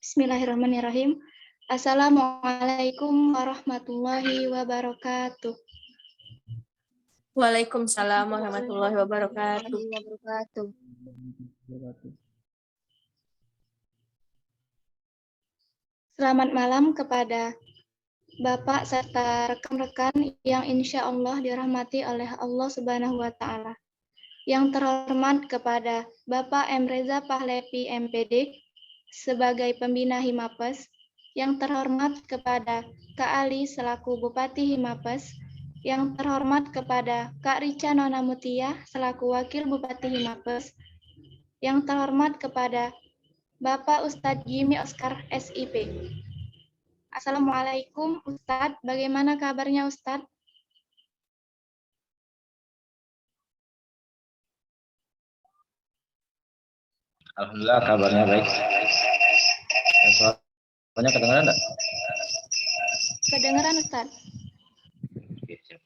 Bismillahirrahmanirrahim. Assalamualaikum warahmatullahi wabarakatuh. Waalaikumsalam warahmatullahi wabarakatuh. Selamat malam kepada Bapak serta rekan-rekan yang insya Allah dirahmati oleh Allah Subhanahu wa Ta'ala. Yang terhormat kepada Bapak M. Reza Pahlevi MPD sebagai pembina Himapes, yang terhormat kepada Kak Ali selaku Bupati Himapes, yang terhormat kepada Kak Rica Nona Mutia selaku Wakil Bupati Himapes, yang terhormat kepada Bapak Ustadz Jimmy Oscar SIP. Assalamualaikum Ustadz, bagaimana kabarnya Ustadz? Alhamdulillah kabarnya baik. Suaranya kedengaran enggak? Kedengaran Ustadz. Oke, siap.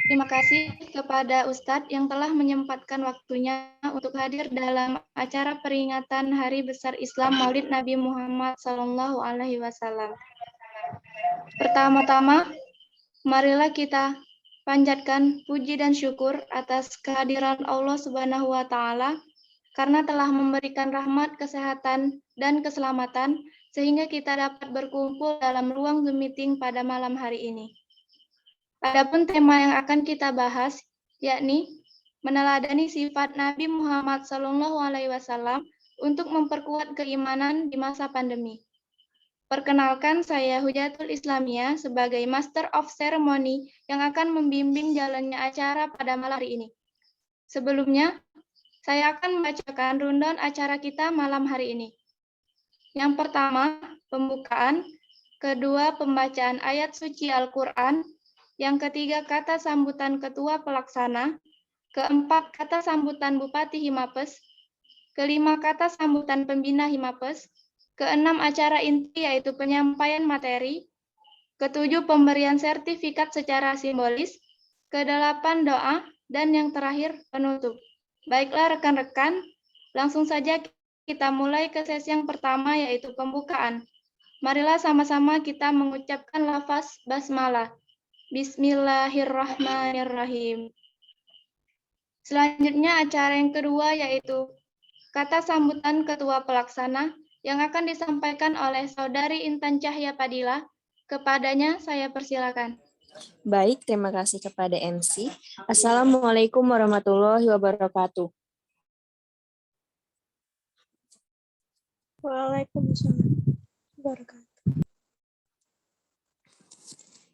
Terima kasih kepada Ustadz yang telah menyempatkan waktunya untuk hadir dalam acara peringatan Hari Besar Islam Maulid Nabi Muhammad SAW. Pertama-tama, marilah kita panjatkan puji dan syukur atas kehadiran Allah Subhanahu wa Ta'ala karena telah memberikan rahmat, kesehatan, dan keselamatan sehingga kita dapat berkumpul dalam ruang Zoom meeting pada malam hari ini. Adapun tema yang akan kita bahas yakni meneladani sifat Nabi Muhammad SAW untuk memperkuat keimanan di masa pandemi. Perkenalkan, saya Hujatul Islamiyah sebagai Master of Ceremony yang akan membimbing jalannya acara pada malam hari ini. Sebelumnya, saya akan membacakan rundown acara kita malam hari ini. Yang pertama, pembukaan. Kedua, pembacaan ayat suci Al-Quran. Yang ketiga, kata sambutan Ketua Pelaksana. Keempat, kata sambutan Bupati Himapes. Kelima, kata sambutan Pembina Himapes. Keenam, acara inti yaitu penyampaian materi. Ketujuh, pemberian sertifikat secara simbolis. Kedelapan, doa. Dan yang terakhir, penutup. Baiklah rekan-rekan, langsung saja kita mulai ke sesi yang pertama yaitu pembukaan. Marilah sama-sama kita mengucapkan lafaz basmalah. Bismillahirrahmanirrahim. Selanjutnya acara yang kedua yaitu kata sambutan Ketua Pelaksana yang akan disampaikan oleh Saudari Intan Cahya Padilla. Kepadanya saya persilakan. Baik, terima kasih kepada MC. Assalamualaikum warahmatullahi wabarakatuh. Waalaikumsalam wabarakatuh.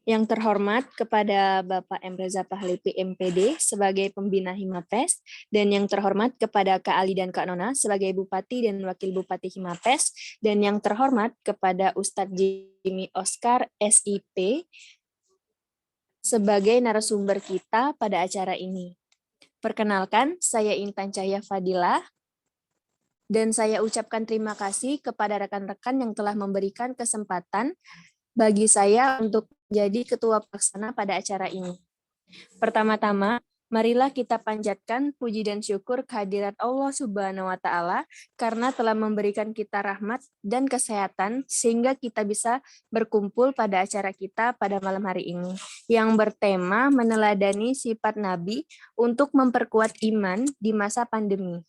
Yang terhormat kepada Bapak M. Reza Pahlevi MPD sebagai pembina Himapes, dan yang terhormat kepada Kak Ali dan Kak Nona sebagai Bupati dan Wakil Bupati Himapes, dan yang terhormat kepada Ustadz Jimmy Oscar SIP sebagai narasumber kita pada acara ini. Perkenalkan, saya Intan Cahya Fadila, dan saya ucapkan terima kasih kepada rekan-rekan yang telah memberikan kesempatan bagi saya untuk menjadi ketua pelaksana pada acara ini. Pertama-tama, marilah kita panjatkan puji dan syukur kehadirat Allah Subhanahu wa Ta'ala karena telah memberikan kita rahmat dan kesehatan sehingga kita bisa berkumpul pada acara kita pada malam hari ini yang bertema meneladani sifat Nabi untuk memperkuat iman di masa pandemi.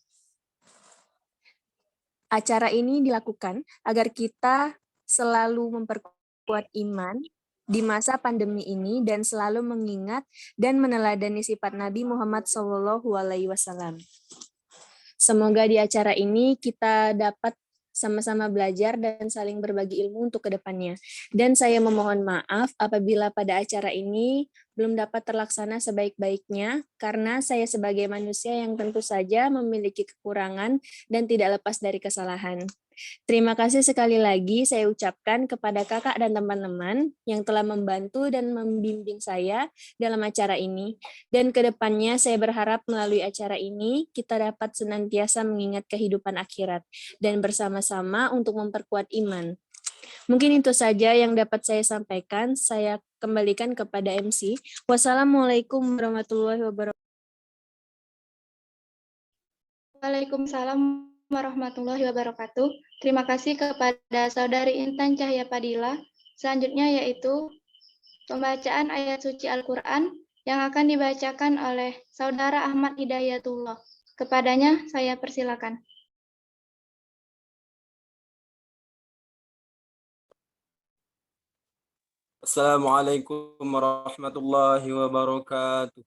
Acara ini dilakukan agar kita selalu memperkuat iman di masa pandemi ini dan selalu mengingat dan meneladani sifat Nabi Muhammad SAW. Semoga di acara ini kita dapat sama-sama belajar dan saling berbagi ilmu untuk kedepannya. Dan saya memohon maaf apabila pada acara ini belum dapat terlaksana sebaik-baiknya karena saya sebagai manusia yang tentu saja memiliki kekurangan dan tidak lepas dari kesalahan. Terima kasih sekali lagi saya ucapkan kepada kakak dan teman-teman yang telah membantu dan membimbing saya dalam acara ini. Dan kedepannya saya berharap melalui acara ini kita dapat senantiasa mengingat kehidupan akhirat dan bersama-sama untuk memperkuat iman. Mungkin itu saja yang dapat saya sampaikan. Saya kembalikan kepada MC. Wassalamualaikum warahmatullahi wabarakatuh. Waalaikumsalam warahmatullahi wabarakatuh. Terima kasih kepada Saudari Intan Cahya Padilla. Selanjutnya yaitu pembacaan ayat suci Al-Quran yang akan dibacakan oleh Saudara Ahmad Hidayatullah. Kepadanya saya persilakan. Assalamualaikum warahmatullahi wabarakatuh.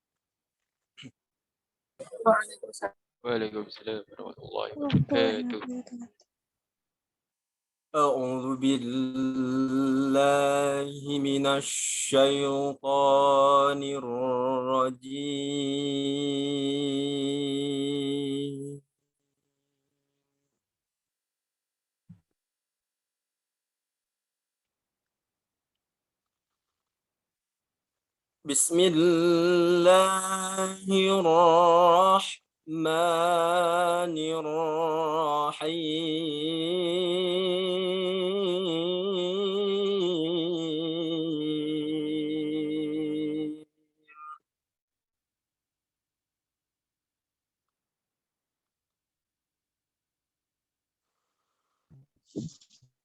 Waalaikumsalam warahmatullahi Waktunya wabarakatuh. A'udzu billahi minasy syaithanir rajim. Bismillahirrahmanirrahim.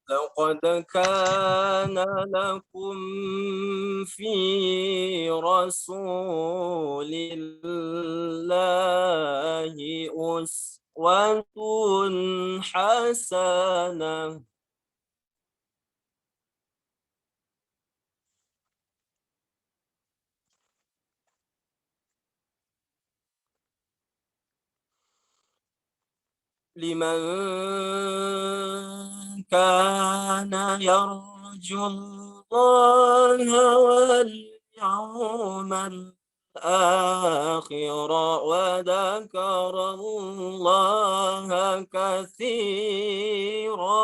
لقد كان لكم في رسول الله أسوة حسنة لمن كان يرجو الله واليوم الآخر وذكر الله كثيرا.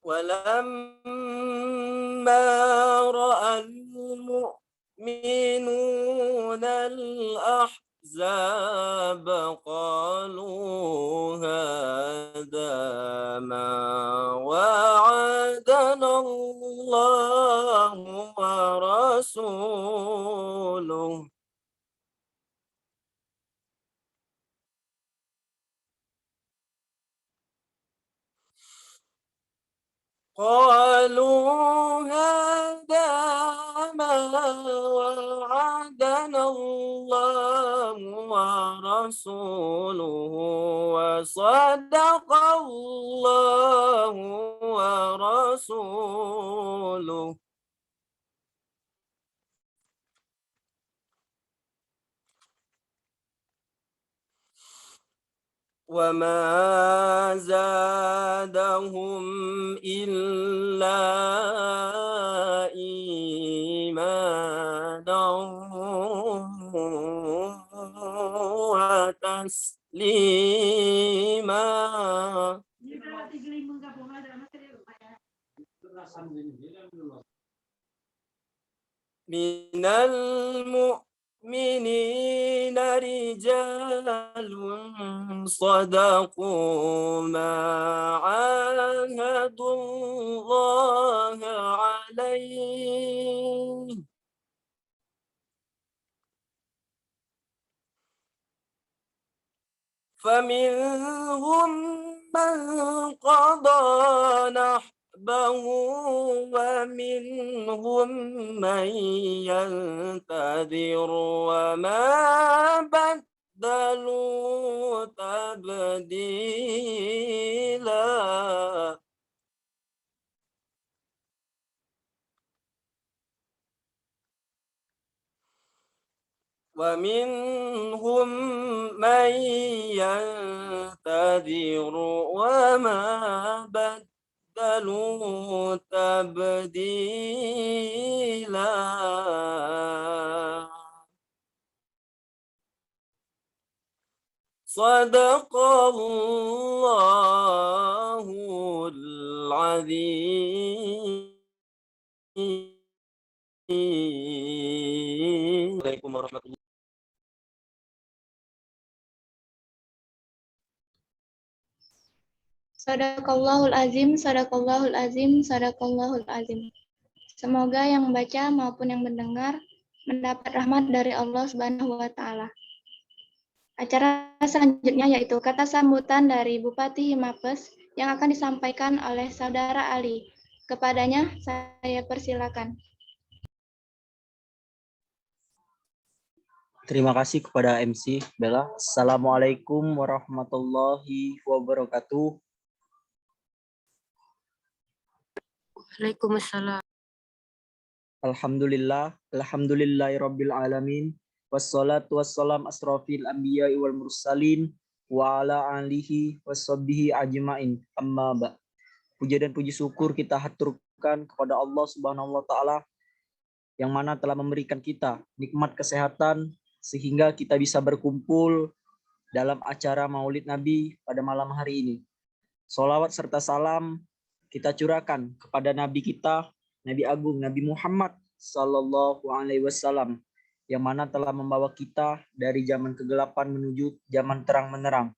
ولما رأى المؤمنون الأحزاب قالوا هذا ما وعدنا الله ورسوله قالوا هذا ما وعدنا الله ورسوله وصدق الله ورسوله وما زادهم إلا إيمانا وتسليما. من المؤمنين رجال صدقوا ما عاهدوا الله عليه فمنهم من قضى نحبه ومنهم من ينتظر وما بدلوا تبديلا. ومنهم من ينتظر وما بدلوا تبديلا. صدق الله العظيم. Assalamualaikum warahmatullahi wabarakatuh. Sadaqallahul azim, sadaqallahul azim, sadaqallahul azim. Semoga yang membaca maupun yang mendengar mendapat rahmat dari Allah Subhanahu wa taala. Acara selanjutnya yaitu kata sambutan dari Bupati Himapes yang akan disampaikan oleh Saudara Ali. Kepadanya saya persilakan. Terima kasih kepada MC Bella. Assalamualaikum warahmatullahi wabarakatuh. Waalaikumsalam. Alhamdulillahirabbil alamin. Wassalatu wassalam asrofil anbiya'i wal mursalin wa ala alihi washabbihi ajmain. Amma ba'. Puja dan puji syukur kita haturkan kepada Allah Subhanahu wa taala yang mana telah memberikan kita nikmat kesehatan sehingga kita bisa berkumpul dalam acara Maulid Nabi pada malam hari ini. Sholawat serta salam kita curahkan kepada Nabi kita, Nabi Agung, Nabi Muhammad Sallallahu Alaihi Wasallam, yang mana telah membawa kita dari zaman kegelapan menuju zaman terang menerang.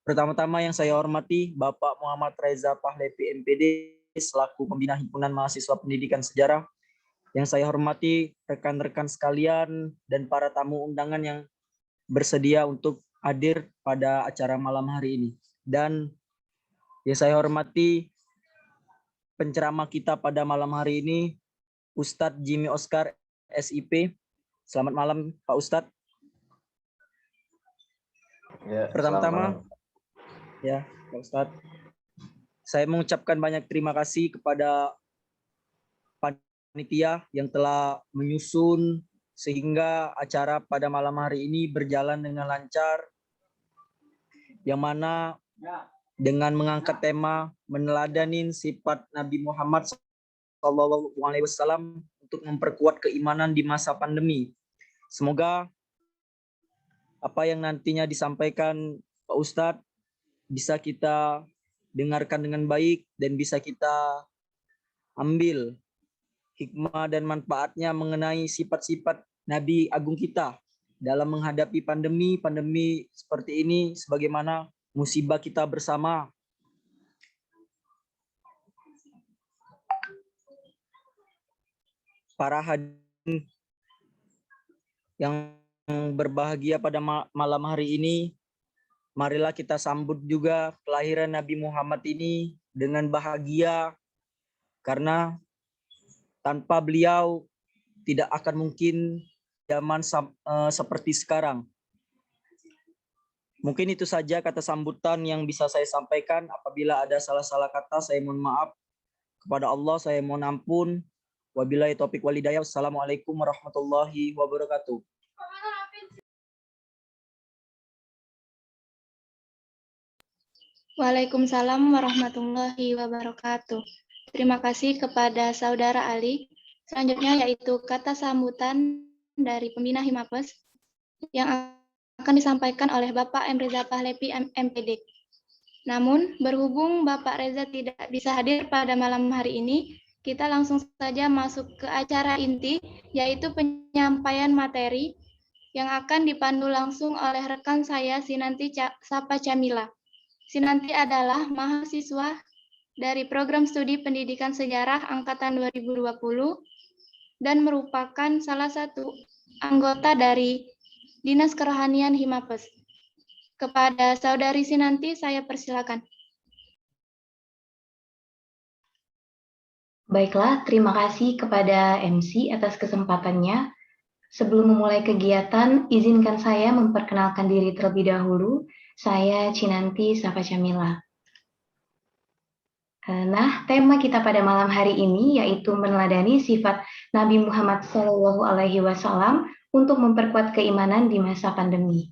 Pertama-tama yang saya hormati Bapak Muhammad Reza Pahlevi MPD selaku Pembina Himpunan Mahasiswa Pendidikan Sejarah. Yang saya hormati rekan-rekan sekalian dan para tamu undangan yang bersedia untuk hadir pada acara malam hari ini. Dan yang saya hormati penceramah kita pada malam hari ini, Ustadz Jimmy Oscar SIP. Selamat malam Pak Ustadz. Ya, Pertama-tama, ya Pak Ustadz, saya mengucapkan banyak terima kasih kepada panitia yang telah menyusun sehingga acara pada malam hari ini berjalan dengan lancar, yang mana dengan mengangkat tema meneladanin sifat Nabi Muhammad SAW untuk memperkuat keimanan di masa pandemi. Semoga apa yang nantinya disampaikan Pak Ustadz bisa kita dengarkan dengan baik dan bisa kita ambil hikmah dan manfaatnya mengenai sifat-sifat Nabi Agung kita dalam menghadapi pandemi seperti ini sebagaimana musibah kita bersama. Para hadirin yang berbahagia pada malam hari ini, marilah kita sambut juga kelahiran Nabi Muhammad ini dengan bahagia, karena tanpa beliau tidak akan mungkin zaman seperti sekarang. Mungkin itu saja kata sambutan yang bisa saya sampaikan. Apabila ada salah-salah kata, saya mohon maaf. Kepada Allah saya mohon ampun. Wabillahi taufiq wal hidayah. Wassalamualaikum warahmatullahi wabarakatuh. Waalaikumsalam warahmatullahi wabarakatuh. Terima kasih kepada Saudara Ali. Selanjutnya yaitu kata sambutan dari Pembina Himapes yang akan disampaikan oleh Bapak M. Reza Pahlevi MPD. Namun, berhubung Bapak Reza tidak bisa hadir pada malam hari ini, kita langsung saja masuk ke acara inti, yaitu penyampaian materi yang akan dipandu langsung oleh rekan saya, Sinanti Sapa Camila. Sinanti adalah mahasiswa dari Program Studi Pendidikan Sejarah Angkatan 2020 dan merupakan salah satu anggota dari Dinas Kerohanian Himapes. Kepada Saudari Sinanti, saya persilakan. Baiklah, terima kasih kepada MC atas kesempatannya. Sebelum memulai kegiatan, izinkan saya memperkenalkan diri terlebih dahulu. Saya Cinanti Sapa Camila. Nah, tema kita pada malam hari ini yaitu meneladani sifat Nabi Muhammad SAW untuk memperkuat keimanan di masa pandemi.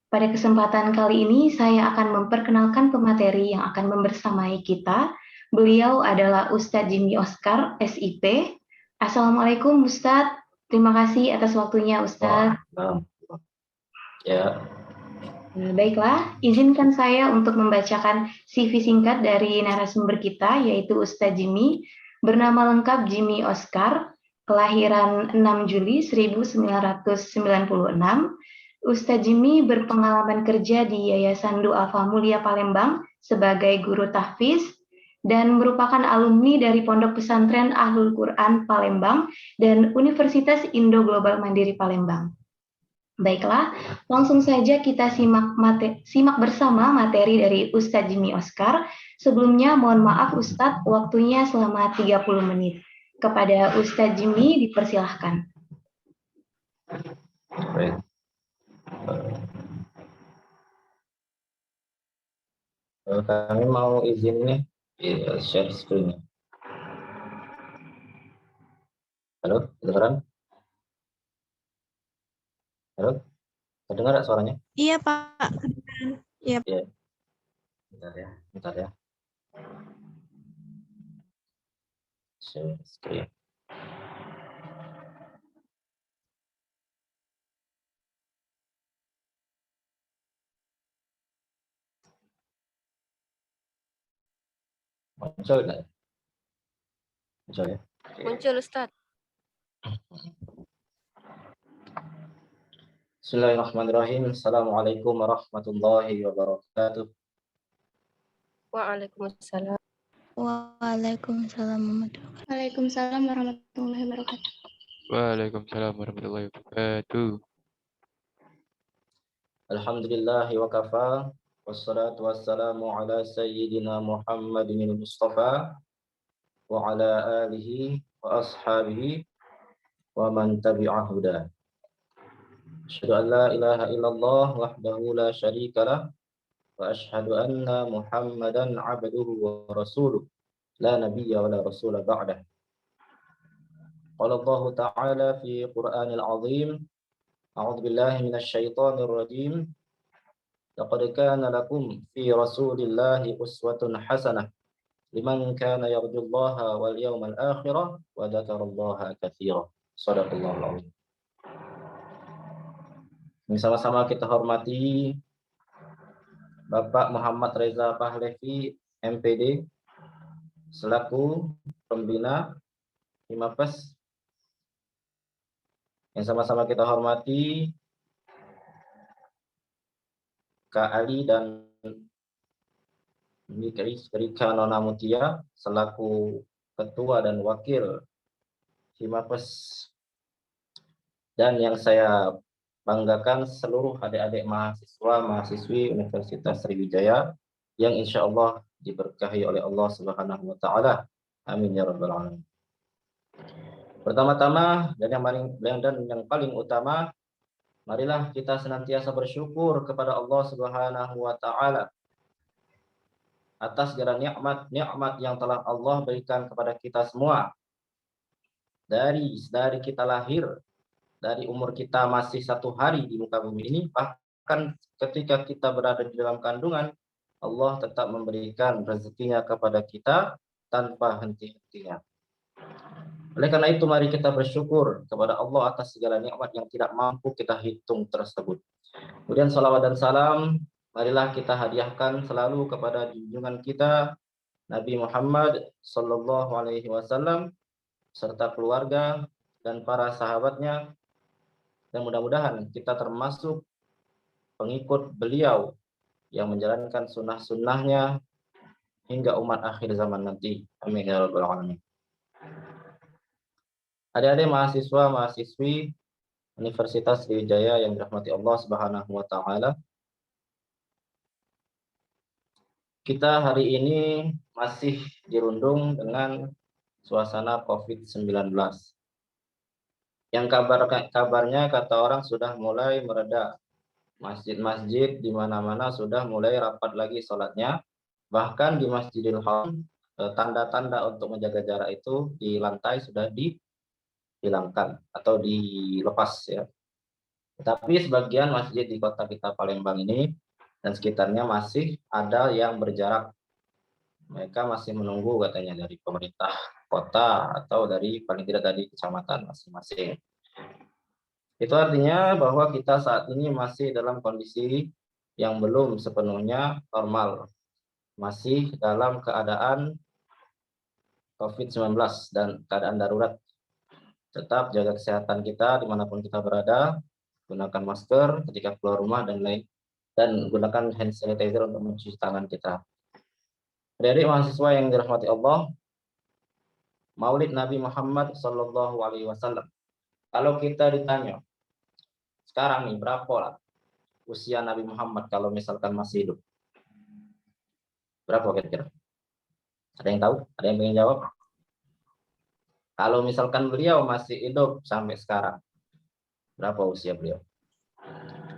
Pada kesempatan kali ini, saya akan memperkenalkan pemateri yang akan membersamai kita. Beliau adalah Ustadz Jimmy Oscar, SIP. Assalamualaikum Ustadz, terima kasih atas waktunya Ustadz. Ya. Baiklah, izinkan saya untuk membacakan CV singkat dari narasumber kita, yaitu Ustadz Jimmy, bernama lengkap Jimmy Oscar, kelahiran 6 Juli 1996. Ustadz Jimmy berpengalaman kerja di Yayasan Du'afa Mulia Palembang sebagai guru tahfiz dan merupakan alumni dari Pondok Pesantren Ahlul Quran Palembang dan Universitas Indo Global Mandiri Palembang. Baiklah, langsung saja kita simak bersama materi dari Ustadz Jimmy Oscar. Sebelumnya mohon maaf Ustadz, waktunya selama 30 menit. Kepada Ustadz Jimmy dipersilahkan. Baik. Kami mau izin nih share screen. Halo, kedengaran? Halo, terdengar nggak suaranya? Iya, Pak. Iya. Iya. Bentar ya. Share screen. Muncul nggak? Muncul ya? Muncul Ustadz. Bismillahirrahmanirrahim. Assalamualaikum warahmatullahi wabarakatuh. Waalaikumsalam. Waalaikumsalam warahmatullahi Waalaikumsalam warahmatullahi wabarakatuh. Waalaikumsalam warahmatullahi wabarakatuh. Alhamdulillahi wa kafa. Wassalatu wassalamu ala sayyidina Muhammadin al-Mustafa wa ala alihi wa ashabihi wa man tabi'ah huda. Asyhadu an la ilaha illallah wahdahu la syarika lah wa asyhadu anna Muhammadan abduhu wa rasuluh la nabiyya wa la rasula ba'dah. Qala Allah ta'ala fi Qur'anil azim. A'udzu billahi minasy syaithanir rajim. Laqad kana lakum fi Rasulillahi uswatun hasanah liman kana yarjullaha wal yawmal akhirah wa dzakarallaha katsiran. Shadaqallahul azim. Ini sama-sama kita hormati Bapak Muhammad Reza Pahlevi, MPD, selaku pembina Himapes. Yang sama-sama kita hormati Kak Ali dan Rika Nona Mutia selaku ketua dan wakil Himapes, dan yang saya banggakan seluruh adik-adik mahasiswi Universitas Sriwijaya yang insya Allah diberkahi oleh Allah Subhanahu wa Ta'ala. Amin ya rabbal alamin. Pertama-tama dan yang paling utama, marilah kita senantiasa bersyukur kepada Allah Subhanahu wa Ta'ala atas segala nikmat yang telah Allah berikan kepada kita semua. Dari kita lahir, dari umur kita masih 1 hari di muka bumi ini, bahkan ketika kita berada di dalam kandungan, Allah tetap memberikan rezekinya kepada kita tanpa henti-hentinya. Oleh karena itu, mari kita bersyukur kepada Allah atas segala nikmat yang tidak mampu kita hitung tersebut. Kemudian salawat dan salam, marilah kita hadiahkan selalu kepada junjungan kita Nabi Muhammad Sallallahu Alaihi Wasallam serta keluarga dan para sahabatnya, dan mudah-mudahan kita termasuk pengikut beliau yang menjalankan sunnah-sunnahnya hingga umat akhir zaman nanti. Amin ya rabbal alamin. Adik-adik mahasiswa-mahasiswi Universitas Sriwijaya yang dirahmati Allah Subhanahu wa Ta'ala, kita hari ini masih dirundung dengan suasana COVID-19. Yang kabarnya kata orang sudah mulai mereda. Masjid-masjid di mana-mana sudah mulai rapat lagi sholatnya. Bahkan di Masjidil Haram, tanda-tanda untuk menjaga jarak itu di lantai sudah dihilangkan atau dilepas ya. Tapi sebagian masjid di kota kita Palembang ini dan sekitarnya masih ada yang berjarak. Mereka masih menunggu katanya dari pemerintah kota atau dari paling tidak dari kecamatan masing-masing. Itu artinya bahwa kita saat ini masih dalam kondisi yang belum sepenuhnya normal. Masih dalam keadaan COVID-19 dan keadaan darurat. Tetap jaga kesehatan kita dimanapun kita berada, gunakan masker ketika keluar rumah dan gunakan hand sanitizer untuk mencuci tangan kita. Adik-adik mahasiswa yang dirahmati Allah, Maulid Nabi Muhammad Sallallahu Alaihi Wasallam. Kalau kita ditanya, sekarang nih berapa lah usia Nabi Muhammad kalau misalkan masih hidup? Berapa kira-kira? Ada yang tahu? Ada yang ingin jawab? Kalau misalkan beliau masih hidup sampai sekarang, berapa usia beliau?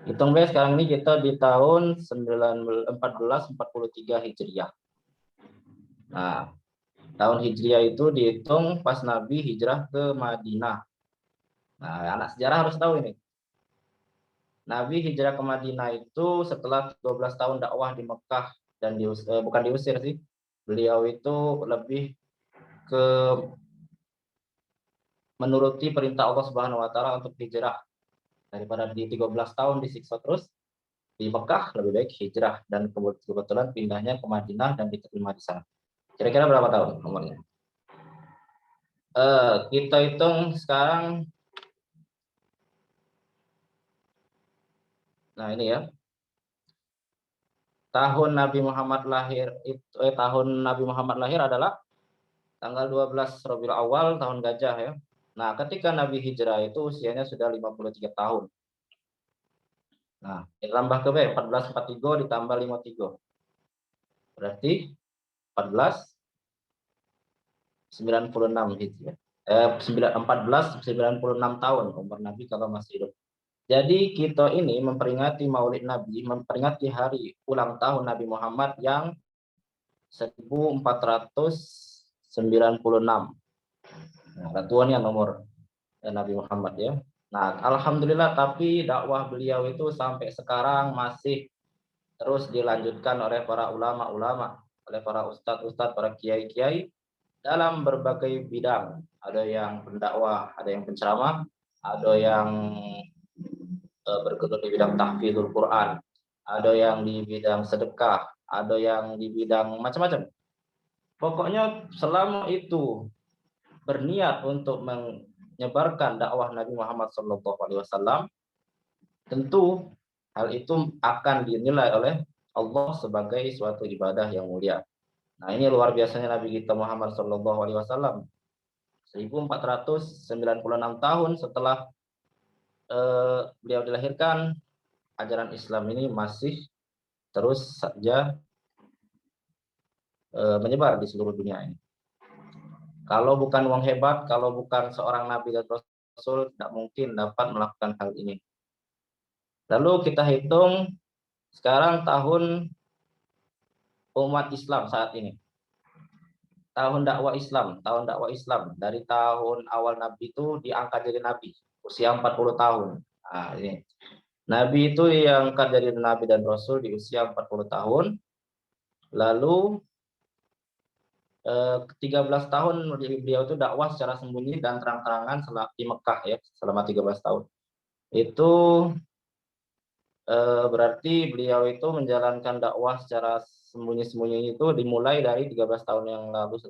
Hitung deh, sekarang ini kita di tahun 1443 Hijriah. Nah, tahun Hijriah itu dihitung pas Nabi hijrah ke Madinah. Nah, anak sejarah harus tahu ini. Nabi hijrah ke Madinah itu setelah 12 tahun dakwah di Mekah dan bukan diusir sih. Beliau itu lebih ke menuruti perintah Allah Subhanahu wa taala untuk hijrah. Daripada di 13 tahun disiksa terus di Mekah, lebih baik hijrah dan kebetulan pindahnya ke Madinah dan diterima di sana. Kira-kira berapa tahun umurnya? Kita hitung sekarang. Nah, ini ya. Tahun Nabi Muhammad lahir tahun Nabi Muhammad lahir adalah tanggal 12 Rabiul Awal tahun Gajah ya. Nah, ketika Nabi hijrah itu usianya sudah 53 tahun. Nah, ditambah ke 1443 ditambah 53. Berarti 1496 Hijriah. 1496 tahun umur Nabi kalau masih hidup. Jadi kita ini memperingati Maulid Nabi, memperingati hari ulang tahun Nabi Muhammad yang 1496. Nah, ratuannya nomor Nabi Muhammad ya. Nah, alhamdulillah tapi dakwah beliau itu sampai sekarang masih terus dilanjutkan oleh para ulama-ulama, oleh para ustadz-ustadz, para kiai-kiai dalam berbagai bidang. Ada yang pendakwah, ada yang penceramah, ada yang bergelut di bidang tahfidzul Quran, ada yang di bidang sedekah, ada yang di bidang macam-macam. Pokoknya selama itu berniat untuk menyebarkan dakwah Nabi Muhammad SAW, tentu hal itu akan dinilai oleh Allah sebagai suatu ibadah yang mulia. Nah, ini luar biasanya Nabi kita Muhammad SAW. 1496 tahun setelah beliau dilahirkan, ajaran Islam ini masih terus saja menyebar di seluruh dunia ini. Kalau bukan uang hebat, kalau bukan seorang Nabi dan Rasul, tidak mungkin dapat melakukan hal ini. Lalu kita hitung sekarang tahun umat Islam saat ini. Tahun dakwah Islam dari tahun awal Nabi itu diangkat jadi Nabi, usia 40 tahun. Nah, ini. Nabi itu diangkat jadi Nabi dan Rasul di usia 40 tahun. Lalu 13 tahun beliau itu dakwah secara sembunyi dan terang-terangan di Mekah ya, selama 13 tahun. Itu berarti beliau itu menjalankan dakwah secara sembunyi-sembunyi itu dimulai dari 13 tahun yang lalu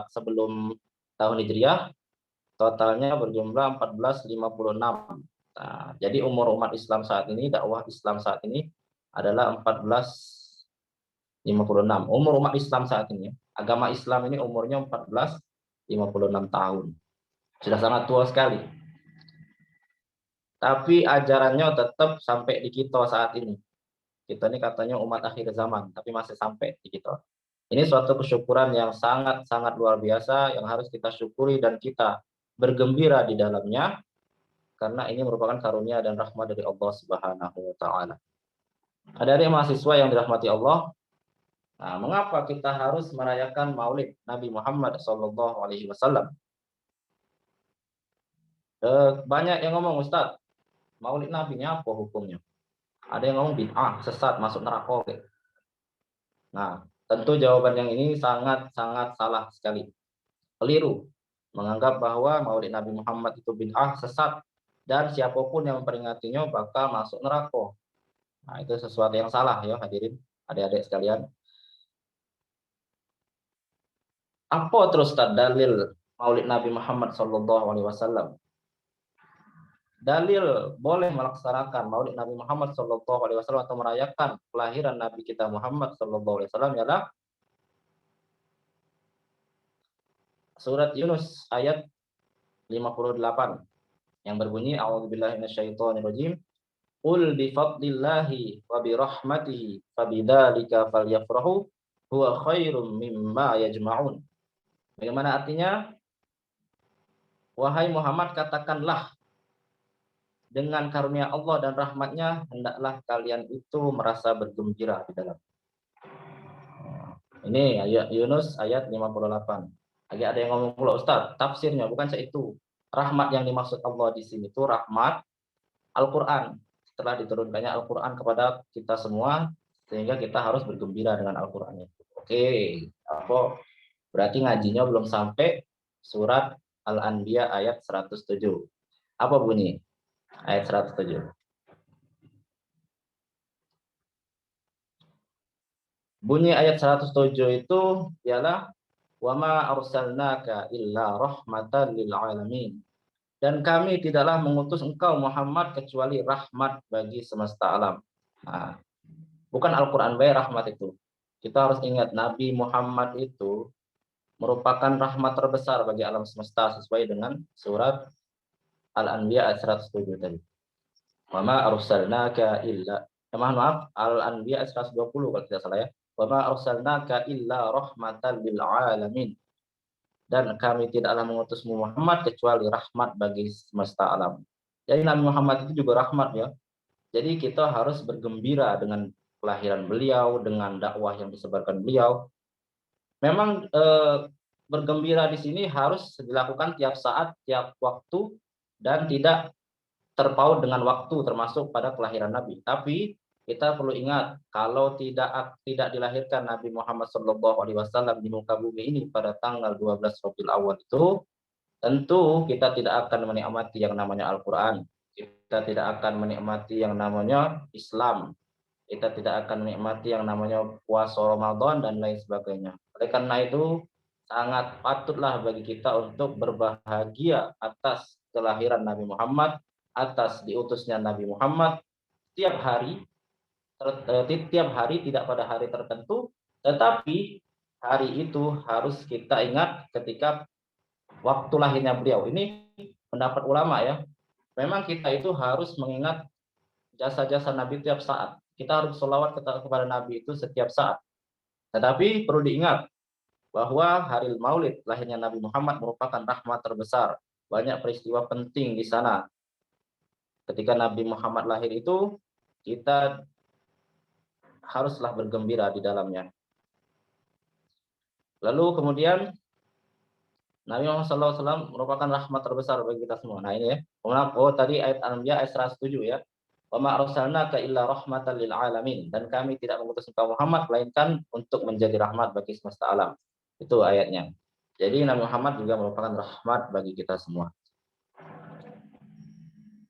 sebelum tahun Hijriah, totalnya berjumlah 1456. Nah, jadi umur umat Islam saat ini, dakwah Islam saat ini adalah 1456. Umur umat Islam saat ini, agama Islam ini umurnya 1456 tahun. Sudah sangat tua sekali. Tapi ajarannya tetap sampai di kita saat ini. Kita ini katanya umat akhir zaman, tapi masih sampai di kita. Ini suatu kesyukuran yang sangat-sangat luar biasa yang harus kita syukuri dan kita bergembira di dalamnya, karena ini merupakan karunia dan rahmat dari Allah Subhanahu wa taala. Adik-adik mahasiswa yang dirahmati Allah, nah, mengapa kita harus merayakan Maulid Nabi Muhammad SAW? Banyak yang ngomong, Ustadz, Maulid Nabi-nya apa hukumnya? Ada yang ngomong bid'ah, sesat, masuk neraka. Nah, tentu jawaban yang ini sangat-sangat salah sekali. Keliru menganggap bahwa Maulid Nabi Muhammad itu bid'ah, sesat, dan siapapun yang memperingatinya bakal masuk neraka. Nah, itu sesuatu yang salah ya hadirin, adik-adik sekalian. Apa terus dalil Maulid Nabi Muhammad SAW? Dalil boleh melaksanakan Maulid Nabi Muhammad SAW atau merayakan kelahiran Nabi kita Muhammad SAW ialah surat Yunus ayat 58 yang berbunyi a'udzubillahi minasyaitonirrajim. Qul bi fadlillahi wa bi rahmatihi fabidzalika falyafrahu huwa khairum mimma yajma'un. Bagaimana artinya? Wahai Muhammad, katakanlah dengan karunia Allah dan rahmatnya hendaklah kalian itu merasa bergembira di dalam. Ini ayat Yunus ayat 58. Agak ada yang ngomong pula, Ustaz, tafsirnya bukan itu. Rahmat yang dimaksud Allah di sini itu rahmat Al-Qur'an. Setelah diturunkannya Al-Qur'an kepada kita semua, sehingga kita harus bergembira dengan Al-Qur'an itu. Oke, apa? Berarti ngajinya belum sampai surat Al-Anbiya ayat 107. Apa bunyi? Ayat 107. Bunyi ayat 107 itu ialah wama arsalnaka illa rahmatan lil alamin. Dan kami tidaklah mengutus engkau Muhammad kecuali rahmat bagi semesta alam. Nah, bukan Al-Qur'an bae rahmat itu. Kita harus ingat Nabi Muhammad itu merupakan rahmat terbesar bagi alam semesta sesuai dengan surat Al-Anbiya ayat 107 tadi. Wama arsalnaka illa maaf Al-Anbiya ayat 120 kalau tidak salah ya. Wama arsalnaka illa rahmatan lil alamin. Dan kami tidaklah mengutusmu Muhammad kecuali rahmat bagi semesta alam. Jadi Nabi Muhammad itu juga rahmat ya. Jadi kita harus bergembira dengan kelahiran beliau, dengan dakwah yang disebarkan beliau. Memang bergembira di sini harus dilakukan tiap saat, tiap waktu, dan tidak terpaut dengan waktu termasuk pada kelahiran Nabi. Tapi kita perlu ingat kalau tidak dilahirkan Nabi Muhammad SAW di muka bumi ini pada tanggal 12 Rabiul Awal itu, tentu kita tidak akan menikmati yang namanya Al-Qur'an. Kita tidak akan menikmati yang namanya Islam. Kita tidak akan menikmati yang namanya puasa Ramadan dan lain sebagainya. Oleh karena itu sangat patutlah bagi kita untuk berbahagia atas kelahiran Nabi Muhammad, atas diutusnya Nabi Muhammad tiap hari tidak pada hari tertentu, tetapi hari itu harus kita ingat ketika waktu lahirnya beliau. Ini pendapat ulama ya. Memang kita itu harus mengingat jasa-jasa Nabi tiap saat. Kita harus sholawat kepada Nabi itu setiap saat. Tetapi perlu diingat bahwa hari Maulid lahirnya Nabi Muhammad merupakan rahmat terbesar. Banyak peristiwa penting di sana. Ketika Nabi Muhammad lahir itu, kita haruslah bergembira di dalamnya. Lalu kemudian Nabi Muhammad SAW merupakan rahmat terbesar bagi kita semua. Nah ini ya. Tadi ayat Al-Anbiya ayat 107 ya. Wa ma arsalnaka illa rahmatan lil alamin. Dan kami tidak mengutus engkau Muhammad melainkan untuk menjadi rahmat bagi semesta alam. Itu ayatnya. Jadi Nabi Muhammad juga merupakan rahmat bagi kita semua.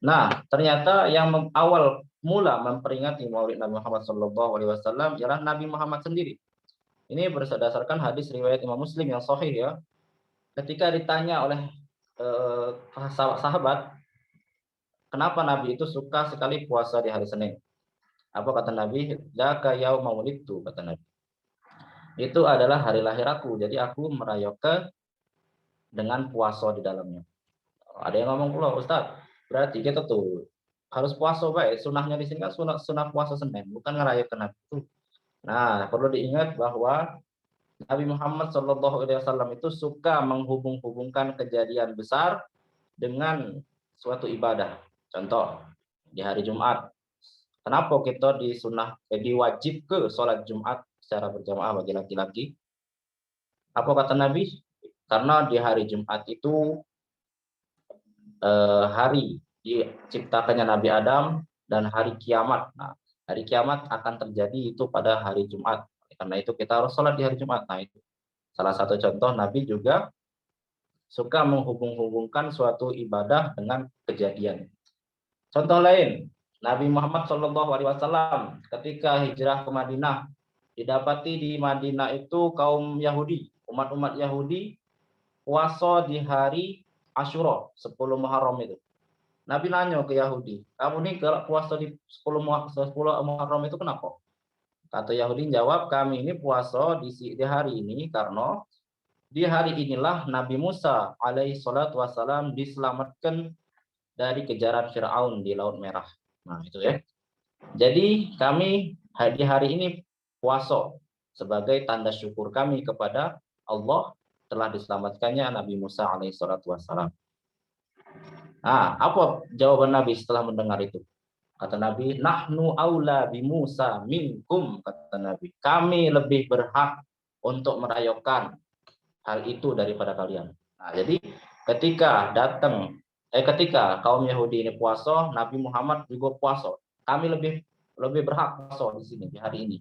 Nah, ternyata yang awal mula memperingati Maulid Nabi Muhammad SAW ialah Nabi Muhammad sendiri. Ini berdasarkan hadis riwayat Imam Muslim yang sahih ya. Ketika ditanya oleh sahabat, kenapa Nabi itu suka sekali puasa di hari Senin? Apa kata Nabi? Dzaka yauma wulidtu, kata Nabi. Itu adalah hari lahir aku, jadi aku merayakan dengan puasa di dalamnya. Ada yang ngomong pula, Ustaz, berarti kita tuh harus puasa baik. Sunahnya di sini kan sunah puasa Senin, bukan ngerayakan Nabi itu. Nah, perlu diingat bahwa Nabi Muhammad SAW itu suka menghubung-hubungkan kejadian besar dengan suatu ibadah. Contoh, di hari Jumat. Kenapa kita diwajib ke sholat Jumat secara berjamaah bagi laki-laki? Apa kata Nabi? Karena di hari Jumat itu hari diciptakannya Nabi Adam dan hari kiamat. Nah, hari kiamat akan terjadi itu pada hari Jumat. Karena itu kita harus sholat di hari Jumat. Nah, itu salah satu contoh Nabi juga suka menghubung-hubungkan suatu ibadah dengan kejadian. Contoh lain, Nabi Muhammad SAW ketika hijrah ke Madinah, didapati di Madinah itu kaum Yahudi, umat-umat Yahudi puasa di hari Asyura, 10 Muharram itu. Nabi nanya ke Yahudi, kamu nih kalau puasa di 10 Muharram itu kenapa? Kata Yahudi jawab, kami ini puasa di hari ini karena di hari inilah Nabi Musa alaihi salatu wassalam diselamatkan dari kejaran Fir'aun di Laut Merah. Nah, itu ya. Jadi kami di hari ini puasa sebagai tanda syukur kami kepada Allah telah diselamatkannya Nabi Musa alaihi salatu wassalam. Nah, apa jawaban Nabi setelah mendengar itu? Kata Nabi, nahnu aula bi Musa minkum, kata Nabi. Kami lebih berhak untuk merayakan hal itu daripada kalian. Nah, jadi ketika kaum Yahudi ini puasa, Nabi Muhammad juga puasa. Kami lebih berhak puasa di sini di hari ini.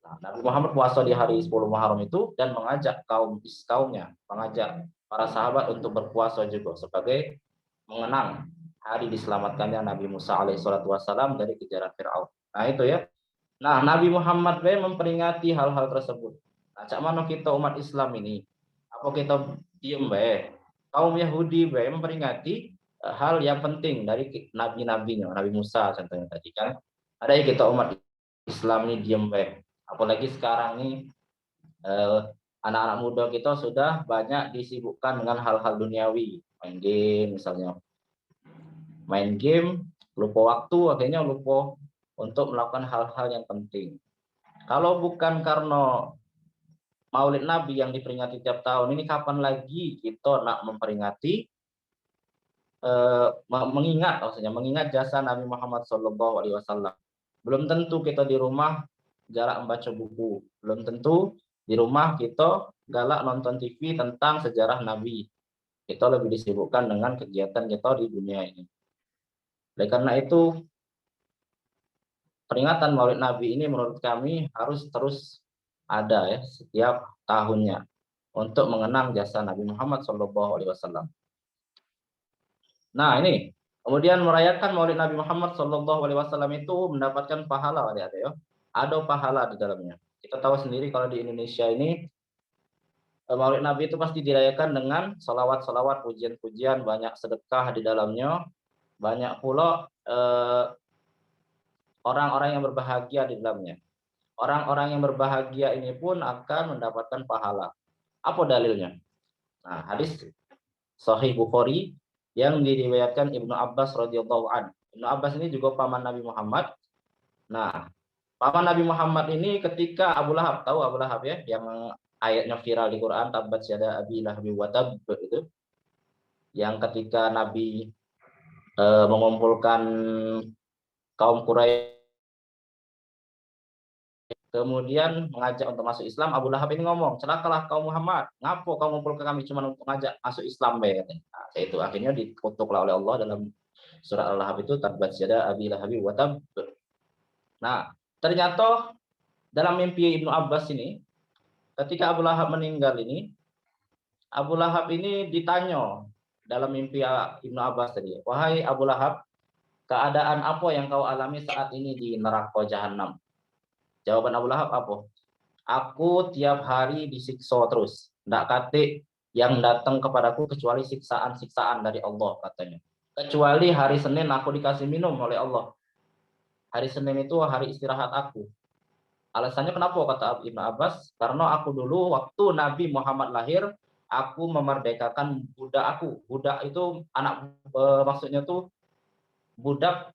Nah, Nabi Muhammad puasa di hari 10 Muharram itu dan mengajak kaumnya, mengajak para sahabat untuk berpuasa juga sebagai mengenang hari diselamatkannya Nabi Musa alaihissalatu wassalam dari kejaran Fir'aun. Nah, itu ya. Nah, Nabi Muhammad memperingati hal-hal tersebut. Nah, cak mana kita umat Islam ini? Apa kita diem Kaum Yahudi memperingati hal yang penting dari nabi-nabinya, Nabi Musa contohnya tadi kan. Ada yang kita umat Islam ini diem Apalagi sekarang ini anak-anak muda kita sudah banyak disibukkan dengan hal-hal duniawi, main game misalnya. Main game, lupa waktu, akhirnya lupa untuk melakukan hal-hal yang penting. Kalau bukan karena Maulid Nabi yang diperingati tiap tahun, ini kapan lagi kita nak memperingati, mengingat jasa Nabi Muhammad SAW. Belum tentu kita di rumah galak membaca buku, belum tentu di rumah kita galak nonton TV tentang sejarah Nabi. Kita lebih disibukkan dengan kegiatan kita di dunia ini. Oleh karena itu, peringatan Maulid Nabi ini menurut kami harus terus ada ya setiap tahunnya untuk mengenang jasa Nabi Muhammad SAW. Nah, ini kemudian merayakan Maulid Nabi Muhammad SAW itu mendapatkan pahala, adik-adik ya. Ada pahala di dalamnya. Kita tahu sendiri kalau di Indonesia ini Maulid Nabi itu pasti dirayakan dengan salawat-salawat, pujian-pujian, banyak sedekah di dalamnya, banyak pula orang-orang yang berbahagia di dalamnya. Orang-orang yang berbahagia ini pun akan mendapatkan pahala. Apa dalilnya? Nah, hadis Sahih Bukhari yang diriwayatkan Ibnu Abbas radhiyallahu an. Ibnu Abbas ini juga paman Nabi Muhammad. Nah, paman Nabi Muhammad ini ketika Abu Lahab, tahu Abu Lahab ya, yang ayatnya viral di Quran, tabbat yada abi lahabi wa tab, itu. Yang ketika Nabi mengumpulkan kaum Quraisy kemudian mengajak untuk masuk Islam, Abu Lahab ini ngomong, celakalah kaum Muhammad, ngapo kau ngumpul ke kami cuma untuk ngajak masuk Islam Nah, itu akhirnya dikutuklah oleh Allah dalam surat Al-Lahab itu, tabbat yada abi lahabi wa tab. Nah, ternyata dalam mimpi Ibnu Abbas ini, ketika Abu Lahab meninggal ini, Abu Lahab ini ditanya dalam mimpi Ibnu Abbas tadi, wahai Abu Lahab, keadaan apa yang kau alami saat ini di neraka Jahanam? Jawaban Abu Lahab apa? Aku tiap hari disiksa terus. Ndak kate yang datang kepadaku kecuali siksaan-siksaan dari Allah, katanya. Kecuali hari Senin aku dikasih minum oleh Allah. Hari Senin itu hari istirahat aku. Alasannya kenapa, kata Ibnu Abbas? Karena aku dulu waktu Nabi Muhammad lahir, aku memerdekakan budak aku. Budak itu anak, maksudnya tuh budak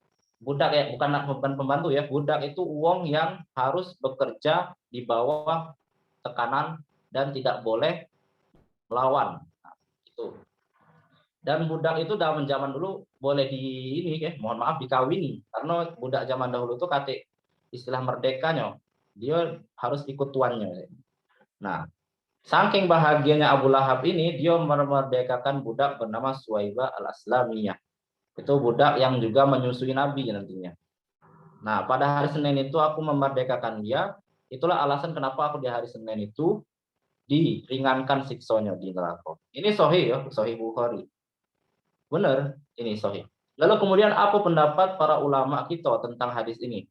ya, bukan pembantu ya. Budak itu uang yang harus bekerja di bawah tekanan dan tidak boleh melawan. Nah, itu. Dan budak itu dalam zaman dulu boleh mohon maaf dikawini, karena budak zaman dahulu itu kate istilah merdekanya, dia harus ikut tuannya. Nah, saking bahagianya Abu Lahab ini, dia memerdekakan budak bernama Suwaibah al-Aslamiyah. Itu budak yang juga menyusui Nabi nantinya. Nah, pada hari Senin itu aku memerdekakan dia. Itulah alasan kenapa aku di hari Senin itu diringankan siksanya di neraka. Ini sahih ya, sahih Bukhari. Benar, ini sahih. Lalu kemudian apa pendapat para ulama kita tentang hadis ini?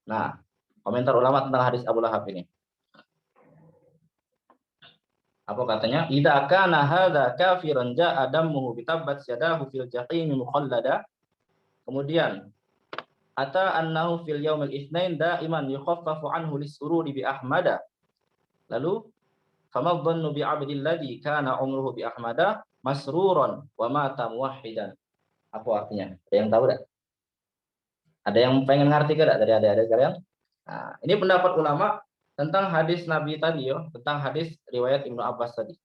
Nah, komentar ulama tentang hadis Abu Lahab ini. Apa katanya? Idza kana hadza kafiran ja'a damuhu bi tabbat yadahu fil jahim mukhallada. Kemudian ata annahu fil yaumil itsnain daiman yukhaffafu anhu lisururi bi ahmada. Lalu Fama dhannu bi 'abdil ladzi kana umruhu bi ahmada masruran wa mata muwahhidan. Apa artinya? Ada yang tahu enggak? Ada yang pengen ngerti enggak dari adik-adik sekalian? Nah, ini pendapat ulama tentang hadis Nabi tadi ya, tentang hadis riwayat Ibnu Abbas tadi.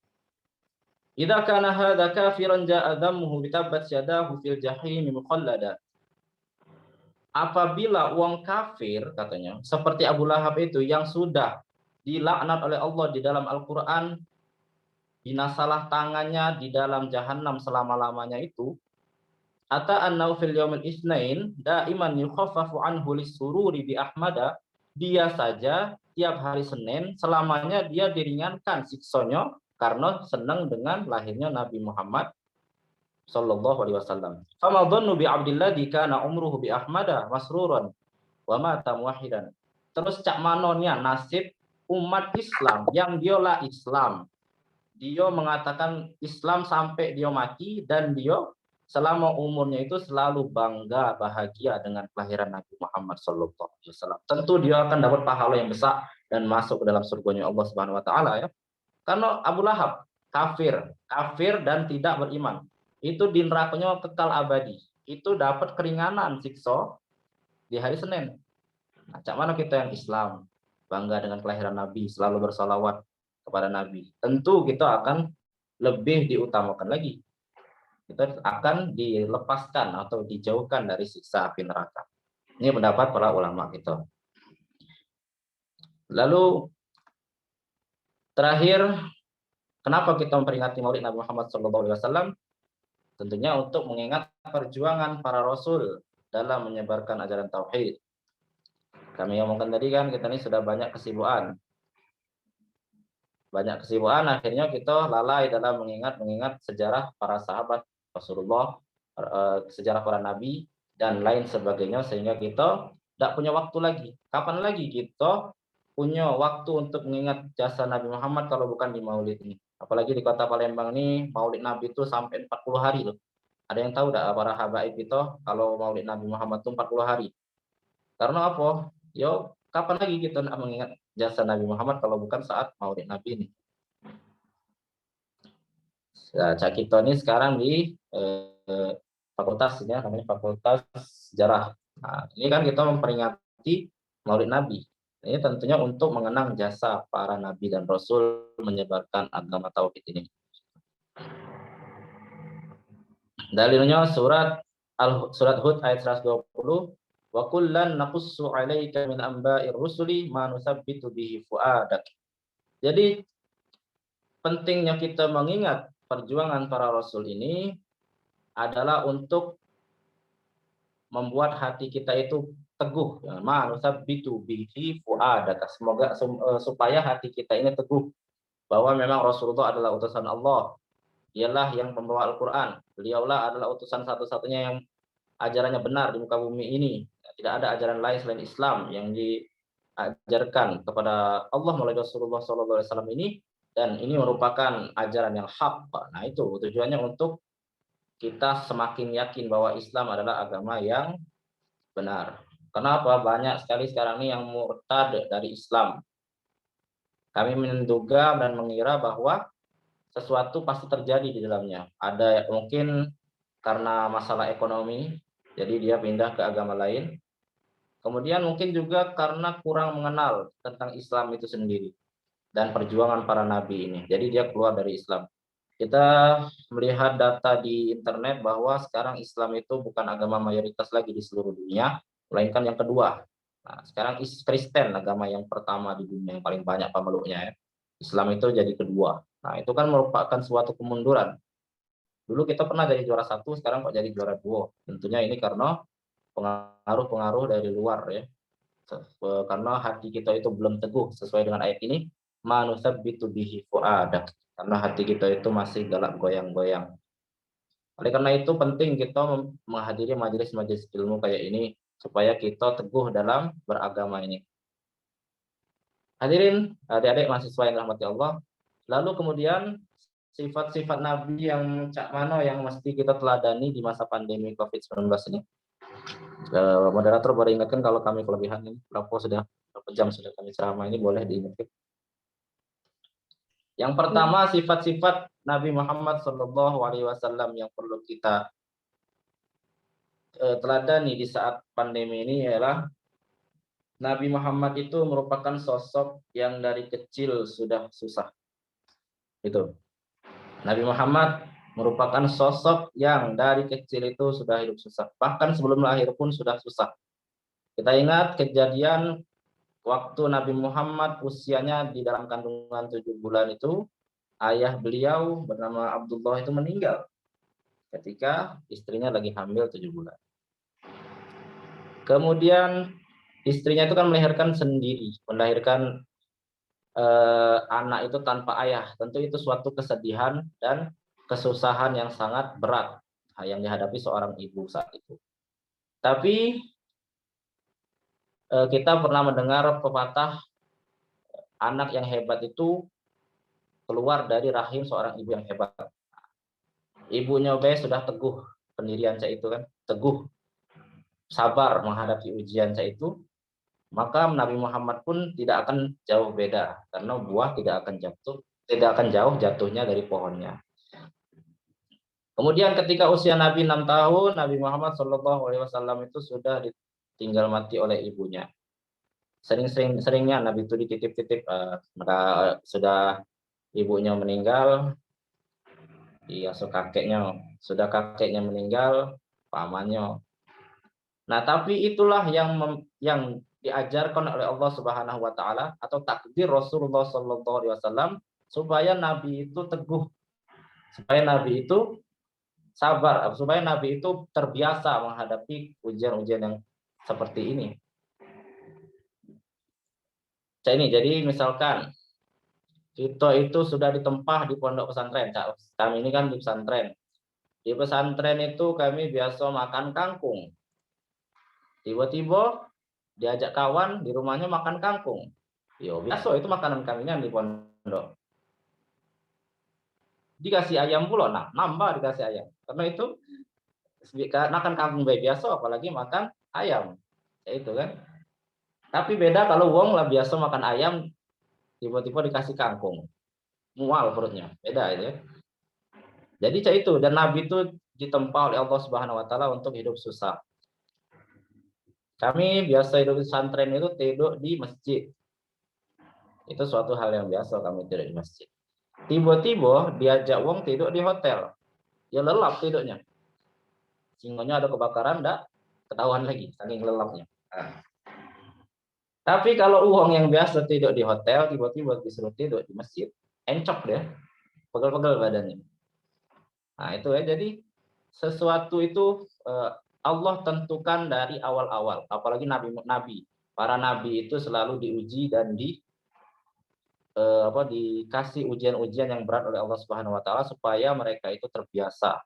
Idza kana hadza kafiran ja'a dhammuhu bi tabbat yadahu fil jahim muqallada. Apabila uang kafir katanya seperti Abu Lahab itu yang sudah dilaknat oleh Allah di dalam Al-Qur'an, binasalah tangannya di dalam jahanam selama-lamanya itu, ata annau fil yaumil isnain daiman yukhaffafu anhu lisururi bi ahmada, dia saja tiap hari Senin selamanya dia diringankan siksanya karena senang dengan lahirnya Nabi Muhammad sallallahu alaihi wasallam. Fama dhannu bi abdillah kana umruhu bi ahmada masruran wa mata muwahhidan. Terus cak manonya nasib umat Islam yang diolah Islam. Dia mengatakan Islam sampai dia mati dan dia selama umurnya itu selalu bangga bahagia dengan kelahiran Nabi Muhammad sallallahu alaihi wasallam. Tentu dia akan dapat pahala yang besar dan masuk ke dalam surganya Allah Subhanahu wa taala ya. Karena Abu Lahab kafir dan tidak beriman. Itu di nerakanya kekal abadi. Itu dapat keringanan siksa di hari Senin. Nah, cak mana kita yang Islam, bangga dengan kelahiran Nabi, selalu bersalawat kepada Nabi. Tentu kita akan lebih diutamakan lagi. Kita akan dilepaskan atau dijauhkan dari siksa api neraka. Ini pendapat para ulama kita. Lalu terakhir, kenapa kita memperingati Maulid Nabi Muhammad SAW? Tentunya untuk mengingat perjuangan para rasul dalam menyebarkan ajaran tauhid. Kami omongkan tadi kan kita ini sudah banyak kesibukan. Akhirnya kita lalai dalam mengingat sejarah para sahabat Rasulullah, sejarah para nabi dan lain sebagainya sehingga kita tidak punya waktu lagi. Kapan lagi kita punya waktu untuk mengingat jasa Nabi Muhammad kalau bukan di Maulid ini? Apalagi di kota Palembang ini Maulid Nabi itu sampai 40 hari loh. Ada yang tahu enggak para habaib itu kalau Maulid Nabi Muhammad itu 40 hari? Karena apa? Yo, kapan lagi kita mengingat jasa Nabi Muhammad kalau bukan saat Maulid Nabi ini? Nah, Cak kita ini sekarang di fakultas ya, namanya Fakultas Sejarah. Nah, ini kan kita memperingati Maulid Nabi. Ini tentunya untuk mengenang jasa para nabi dan rasul menyebarkan agama tauhid ini. Dalilnya surat Hud ayat 120, wa kullan naqussu 'alaika min amba'ir rusuli ma nusabbitu bihi fuadak. Jadi pentingnya kita mengingat perjuangan para rasul ini adalah untuk membuat hati kita itu teguh, ya, manusabbitu bihi fuadaka. Semoga supaya hati kita ini teguh bahwa memang Rasulullah adalah utusan Allah. Dialah yang pembawa Al-Qur'an. Beliaulah adalah utusan satu-satunya yang ajarannya benar di muka bumi ini. Tidak ada ajaran lain selain Islam yang diajarkan kepada Allah melalui Rasulullah SAW ini, dan ini merupakan ajaran yang hak. Nah, itu tujuannya untuk kita semakin yakin bahwa Islam adalah agama yang benar. Kenapa? Banyak sekali sekarang ini yang murtad dari Islam. Kami menduga dan mengira bahwa sesuatu pasti terjadi di dalamnya. Ada mungkin karena masalah ekonomi, jadi dia pindah ke agama lain. Kemudian mungkin juga karena kurang mengenal tentang Islam itu sendiri dan perjuangan para nabi ini. Jadi dia keluar dari Islam. Kita melihat data di internet bahwa sekarang Islam itu bukan agama mayoritas lagi di seluruh dunia, melainkan yang kedua. Nah, sekarang Kristen agama yang pertama di dunia yang paling banyak pemeluknya ya. Islam itu jadi kedua. Nah, itu kan merupakan suatu kemunduran. Dulu kita pernah jadi juara 1, sekarang kok jadi juara 2. Tentunya ini karena pengaruh-pengaruh dari luar ya. Karena hati kita itu belum teguh sesuai dengan ayat ini, manusabbitu bihi fuadak. Karena hati kita itu masih galak goyang-goyang. Oleh karena itu penting kita menghadiri majelis-majelis ilmu kayak ini supaya kita teguh dalam beragama ini. Hadirin, adik-adik mahasiswa yang dirahmati Allah. Lalu kemudian sifat-sifat Nabi yang cak mano yang mesti kita teladani di masa pandemi COVID-19 ini. Moderator boleh ingatkan kalau kami kelebihan ini berapa jam sudah kami ceramah ini, boleh diingatkan. Yang pertama, sifat-sifat Nabi Muhammad SAW yang perlu kita teladani di saat pandemi ini ialah Nabi Muhammad itu merupakan sosok yang dari kecil sudah susah. Itu. Nabi Muhammad merupakan sosok yang dari kecil itu sudah hidup susah. Bahkan sebelum lahir pun sudah susah. Kita ingat kejadian waktu Nabi Muhammad usianya di dalam kandungan 7 bulan itu, ayah beliau bernama Abdullah itu meninggal ketika istrinya lagi hamil 7 bulan. Kemudian istrinya itu kan melahirkan sendiri, melahirkan anak itu tanpa ayah. Tentu itu suatu kesedihan dan kesusahan yang sangat berat yang dihadapi seorang ibu saat itu. Tapi kita pernah mendengar pepatah anak yang hebat itu keluar dari rahim seorang ibu yang hebat. Ibunya sudah teguh pendirian saya itu kan, teguh, sabar menghadapi ujian saya itu, maka Nabi Muhammad pun tidak akan jauh beda karena buah tidak akan jauh jatuhnya dari pohonnya. Kemudian ketika usia Nabi 6 tahun, Nabi Muhammad SAW itu sudah ditinggal mati oleh ibunya. Seringnya Nabi itu dititip-titip, sudah ibunya meninggal, diasuh kakeknya, sudah kakeknya meninggal, pamannya. Nah, tapi itulah yang diajarkan oleh Allah Subhanahu wa taala atau takdir Rasulullah SAW supaya Nabi itu teguh, supaya Nabi itu sabar, supaya Nabi itu terbiasa menghadapi ujian-ujian yang seperti ini. Jadi misalkan kita itu sudah ditempah di pondok pesantren. Kami ini kan di pesantren. Di pesantren itu kami biasa makan kangkung. Tiba-tiba diajak kawan di rumahnya makan kangkung. Yo, biasa itu makanan kami di pondok. Dikasih ayam pula, nambah dikasih ayam. Karena itu makan kangkung biasa, apalagi makan ayam. Ya itu kan. Tapi beda kalau wong lah biasa makan ayam, tiba-tiba dikasih kangkung. Mual perutnya, beda itu ya. Jadi itu, dan Nabi itu ditempa oleh Allah Subhanahu wa taala untuk hidup susah. Kami biasa hidup di pesantren itu tidur di masjid. Itu suatu hal yang biasa kami tidur di masjid. Tiba-tiba diajak wong tidur di hotel. Ya lelap tidurnya. Singonya ada kebakaran, enggak ketahuan lagi, saking lelapnya. Tapi kalau uang yang biasa tidur di hotel, tiba-tiba disuruh tidur di masjid, encok dia, pegel-pegel badannya. Nah itu ya, jadi sesuatu itu Allah tentukan dari awal-awal. Apalagi nabi-nabi, para nabi itu selalu diuji dan dikasih ujian-ujian yang berat oleh Allah Subhanahu wa taala supaya mereka itu terbiasa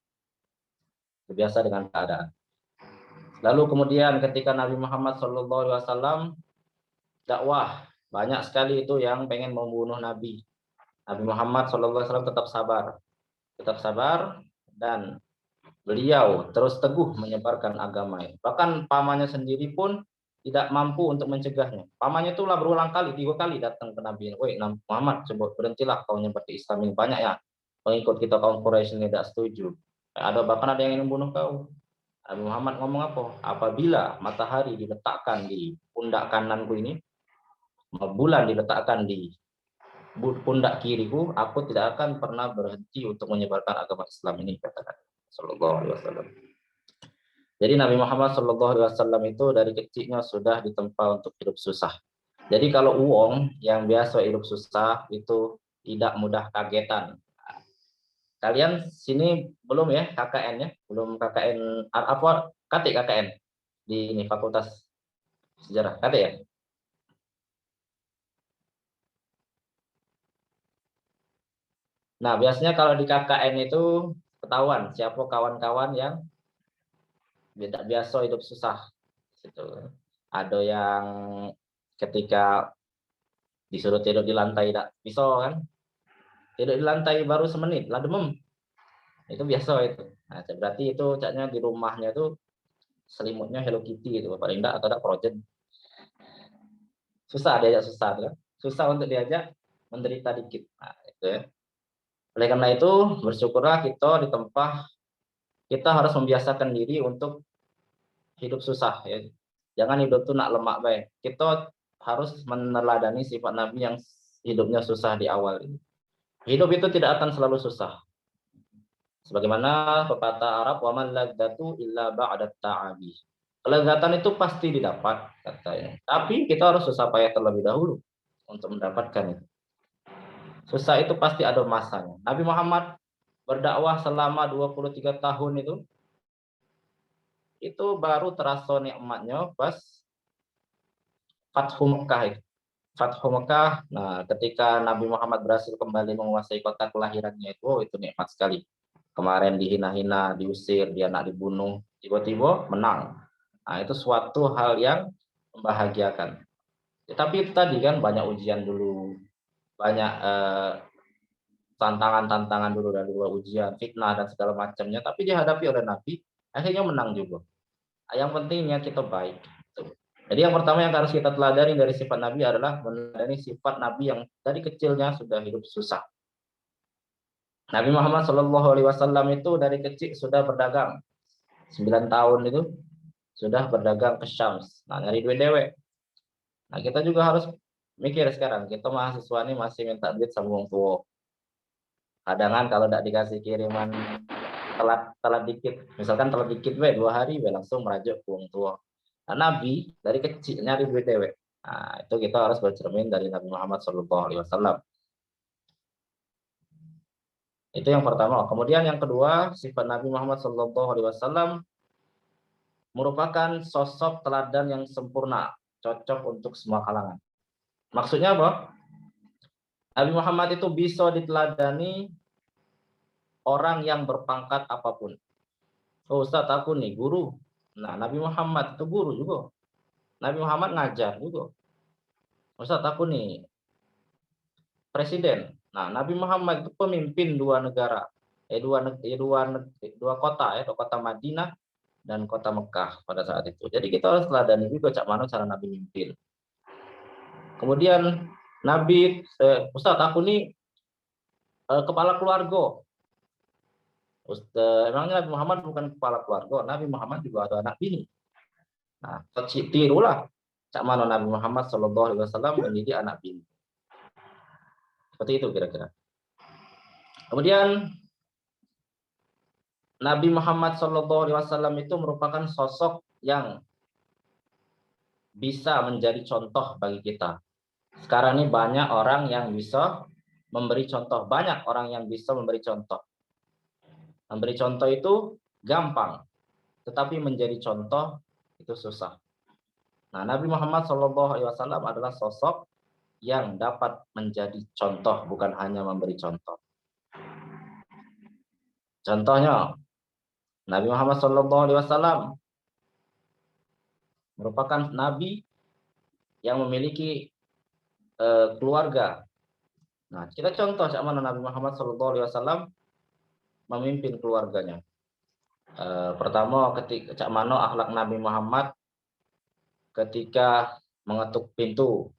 dengan keadaan. Lalu kemudian ketika Nabi Muhammad SAW dakwah, banyak sekali itu yang pengen membunuh Nabi. Nabi Muhammad SAW tetap sabar dan beliau terus teguh menyebarkan agama. Bahkan pamannya sendiri pun tidak mampu untuk mencegahnya. Pamannya itulah berulang kali, 3 kali datang ke Nabi. Woi Muhammad, coba berhentilah kau nyebar Islam ini, banyak ya pengikut kita kaum Quraisy ini tidak setuju. Bahkan ada yang ingin membunuh kau. Nabi Muhammad ngomong apa? Apabila matahari diletakkan di pundak kananku ini, bulan diletakkan di pundak kiriku, aku tidak akan pernah berhenti untuk menyebarkan agama Islam ini, katakan Sallallahu Alaihi Wasallam. Jadi Nabi Muhammad Sallallahu Alaihi Wasallam itu dari kecilnya sudah ditempa untuk hidup susah. Jadi kalau uang yang biasa hidup susah itu tidak mudah kagetan. Kalian sini belum ya KKN ya? Belum KKN apa? KKN di ini Fakultas Sejarah KT ya? Nah, biasanya kalau di KKN itu ketahuan siapa kawan-kawan yang tidak biasa hidup susah. Gitu. Ada yang ketika disuruh tidur di lantai tidak bisa kan? Tidur di lantai baru semenit, lah demam. Itu biasa itu. Nah, berarti itu caknya di rumahnya itu selimutnya Hello Kitty itu, paling enggak atau ada Frozen. Susah diajak susah kan? Susah untuk diajak menderita dikit. Nah, itu ya. Oleh karena itu, bersyukurlah kita di tempat kita harus membiasakan diri untuk hidup susah ya. Jangan hidup tuh nak lemak baik. Kita harus meneladani sifat Nabi yang hidupnya susah di awal ini. Hidup itu tidak akan selalu susah. Sebagaimana pepatah Arab, wa man ladzatu illa ba'da ta'abi. Kelezatan itu pasti didapat katanya. Tapi kita harus susah payah terlebih dahulu untuk mendapatkan itu. Susah itu pasti ada masanya. Nabi Muhammad berdakwah selama 23 tahun itu baru terasa nikmatnya pas Fathu Mekah itu. Fathu Mekah, nah ketika Nabi Muhammad berhasil kembali menguasai kota kelahirannya itu nikmat sekali. Kemarin dihina-hina, diusir, dia nak dibunuh, tiba-tiba menang. Nah, itu suatu hal yang membahagiakan. Tapi itu tadi kan banyak ujian dulu, banyak tantangan-tantangan dulu dari luar ujian, fitnah dan segala macamnya. Tapi dihadapi oleh Nabi, akhirnya menang juga. Yang pentingnya kita baik. Jadi yang pertama yang harus kita teladani dari sifat Nabi adalah meneladani sifat Nabi yang dari kecilnya sudah hidup susah. Nabi Muhammad SAW itu dari kecil sudah berdagang. 9 tahun itu sudah berdagang ke Syams. Nah, nyari duit dewek. Nah, kita juga harus mikir sekarang, kita mahasiswa ini masih minta duit sama orang tua. Kadang kalau tidak dikasih kiriman telat dikit, misalkan telat dikit 2 hari langsung merajuk ke orang tua. Nah, Nabi dari kecil nyari duit dewek. Nah, itu kita harus bercermin dari Nabi Muhammad SAW. Itu yang pertama. Kemudian yang kedua, sifat Nabi Muhammad SAW merupakan sosok teladan yang sempurna, cocok untuk semua kalangan. Maksudnya apa? Nabi Muhammad itu bisa diteladani orang yang berpangkat apapun. Oh, Ustaz, aku nih guru. Nah, Nabi Muhammad itu guru juga. Nabi Muhammad ngajar juga. Ustaz, aku nih presiden. Nah, Nabi Muhammad itu pemimpin 2 negara, dua kota ya, kota Madinah dan kota Mekah pada saat itu. Jadi kita harus teladani juga cak mana cara Nabi mimpin. Kemudian Nabi, Ustaz, aku nih kepala keluarga. Ustaz, emangnya Nabi Muhammad bukan kepala keluarga? Nabi Muhammad juga ada anak bini. Nah, tirulah cak mana Nabi Muhammad SAW mendidik anak bini. Seperti itu kira-kira. Kemudian Nabi Muhammad SAW itu merupakan sosok yang bisa menjadi contoh bagi kita. Sekarang ini banyak orang yang bisa memberi contoh. Banyak orang yang bisa memberi contoh. Memberi contoh itu gampang. Tetapi menjadi contoh itu susah. Nah, Nabi Muhammad SAW adalah sosok yang dapat menjadi contoh, bukan hanya memberi contoh. Contohnya, Nabi Muhammad SAW merupakan Nabi yang memiliki keluarga. Nah, kita contoh sama Nabi Muhammad SAW memimpin keluarganya. Pertama, ketika cak mano akhlak Nabi Muhammad ketika mengetuk pintu.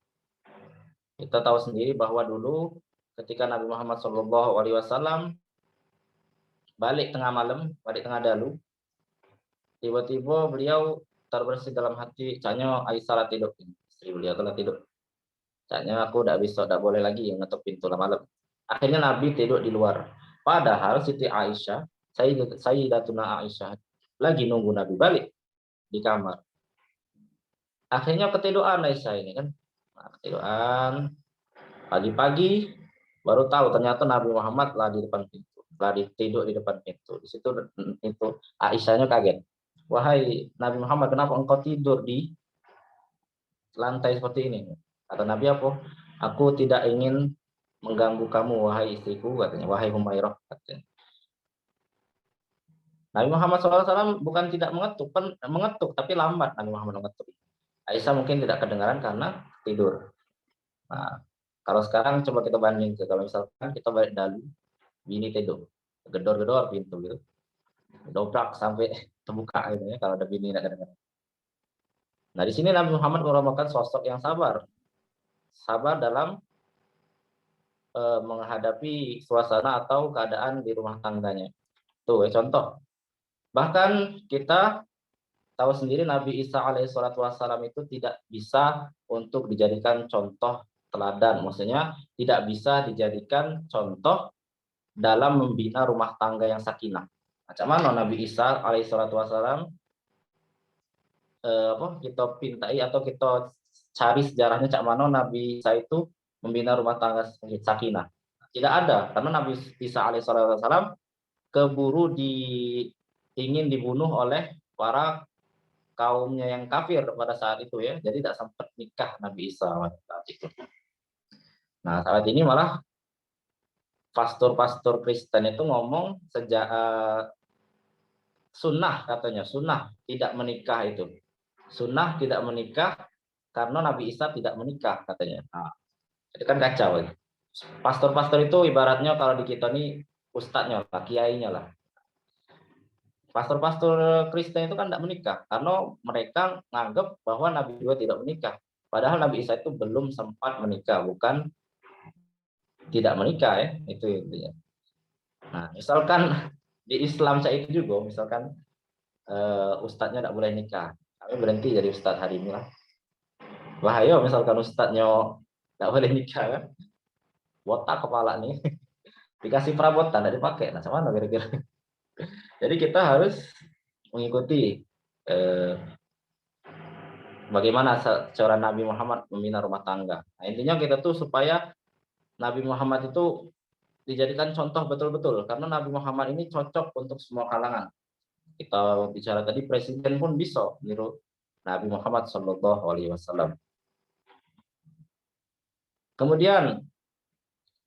Kita tahu sendiri bahwa dulu ketika Nabi Muhammad SAW balik tengah malam, balik tengah dalu, tiba-tiba beliau terbersih dalam hati, caknya Aisyah tidur, istri beliau telah tidur. Caknya aku tidak boleh lagi ngetuk pintu malam. Akhirnya Nabi tidur di luar. Padahal Siti Aisyah, Sayyidatuna Aisyah lagi nunggu Nabi balik di kamar. Akhirnya ketiduran Aisyah ini kan. Nah, ketiduran. Pagi-pagi baru tahu ternyata Nabi Muhammad lah di depan pintu. Lagi tidur di depan pintu. Di situ itu Aisyahnya kaget. Wahai Nabi Muhammad, kenapa engkau tidur di lantai seperti ini? Kata Nabi apa? Aku tidak ingin mengganggu kamu, wahai istriku, katanya. Wahai Humairah, katanya. Nabi Muhammad SAW bukan tidak mengetuk, tapi lambat Nabi Muhammad mengetuk. Aisyah mungkin tidak kedengaran karena tidur. Nah, kalau sekarang coba kita banding, kalau misalkan kita balik dalu, bini tidur, gedor-gedor pintu gitu, dobrak sampai terbuka gitu ya, kalau ada bini tidak kedengaran. Nah, di sini Nabi Muhammad merupakan sosok yang sabar dalam menghadapi suasana atau keadaan di rumah tangganya. Tuh, contoh. Bahkan kita tahu sendiri Nabi Isa alaihissalatu wassalam itu tidak bisa untuk dijadikan contoh teladan. Maksudnya tidak bisa dijadikan contoh dalam membina rumah tangga yang sakinah. Macam mana Nabi Isa alaihissalatu wassalam kita pintai atau kita cari sejarahnya cak mana Nabi Isa itu membina rumah tangga sakinah. Tidak ada, karena Nabi Isa alaihissalatu wassalam keburu ingin dibunuh oleh para kaumnya yang kafir pada saat itu ya. Jadi tidak sempat nikah Nabi Isa pada saat itu. Nah, saat ini malah pastor-pastor Kristen itu ngomong sejak sunnah, katanya sunnah tidak menikah itu. Sunnah tidak menikah karena Nabi Isa tidak menikah katanya. Nah, itu kan kacau. Pastor-pastor itu ibaratnya kalau di kita nih ustadznya lah, kiainya lah. Pastor-pastor Kristen itu kan tidak menikah karena mereka menganggap bahwa Nabi juga tidak menikah. Padahal Nabi Isa itu belum sempat menikah, bukan tidak menikah ya, itu intinya. Nah, misalkan di Islam saya itu juga, misalkan ustadznya tidak boleh nikah, kami berhenti jadi ustadz hari ini lah. Bahaya misalkan ustadznya tidak boleh nikah kan, botak kepala nih, dikasih perabotan tidak dipakai, nah sama mana kira-kira? Jadi kita harus mengikuti bagaimana cara Nabi Muhammad membina rumah tangga. Nah, intinya kita tuh supaya Nabi Muhammad itu dijadikan contoh betul-betul, karena Nabi Muhammad ini cocok untuk semua kalangan. Kita bicara tadi presiden pun bisa niru Nabi Muhammad SAW. Kemudian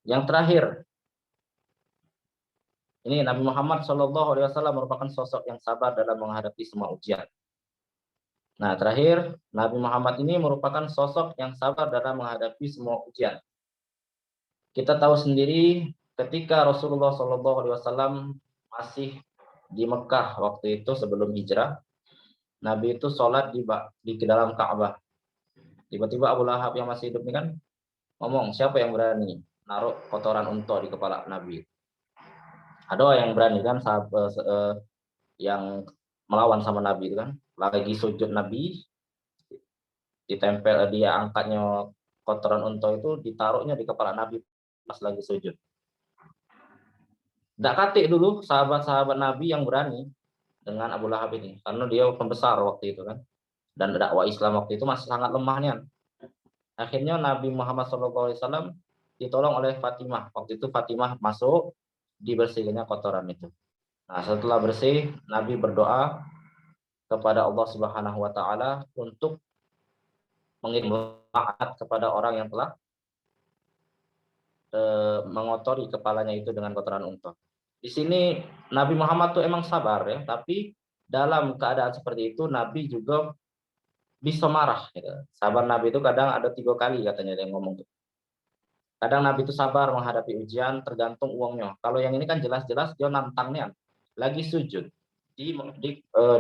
yang terakhir, ini Nabi Muhammad SAW merupakan sosok yang sabar dalam menghadapi semua ujian. Nah, terakhir, Nabi Muhammad ini merupakan sosok yang sabar dalam menghadapi semua ujian. Kita tahu sendiri ketika Rasulullah SAW masih di Mekah waktu itu sebelum hijrah, Nabi itu sholat di dalam Ka'bah. Tiba-tiba Abu Lahab yang masih hidup ini kan ngomong, siapa yang berani naruh kotoran unta di kepala Nabi? Ada yang berani kan, yang melawan sama Nabi itu kan, lagi sujud Nabi, ditempel dia angkatnya kotoran unta itu ditaruhnya di kepala Nabi pas lagi sujud. Tidak katik dulu sahabat-sahabat Nabi yang berani dengan Abu Lahab ini, karena dia pembesar waktu itu kan, dan dakwah Islam waktu itu masih sangat lemahnya. Akhirnya Nabi Muhammad SAW ditolong oleh Fatimah. Waktu itu Fatimah masuk, dibersihkannya kotoran itu. Nah, setelah bersih, Nabi berdoa kepada Allah Subhanahu wa taala untuk mengirim laknat kepada orang yang telah mengotori kepalanya itu dengan kotoran unta. Di sini Nabi Muhammad tuh emang sabar ya, tapi dalam keadaan seperti itu Nabi juga bisa marah. Gitu. Sabar Nabi itu kadang ada 3 kali katanya yang ngomong tuh. Kadang Nabi itu sabar menghadapi ujian tergantung uangnya. Kalau yang ini kan jelas-jelas dia nantangnya, lagi sujud,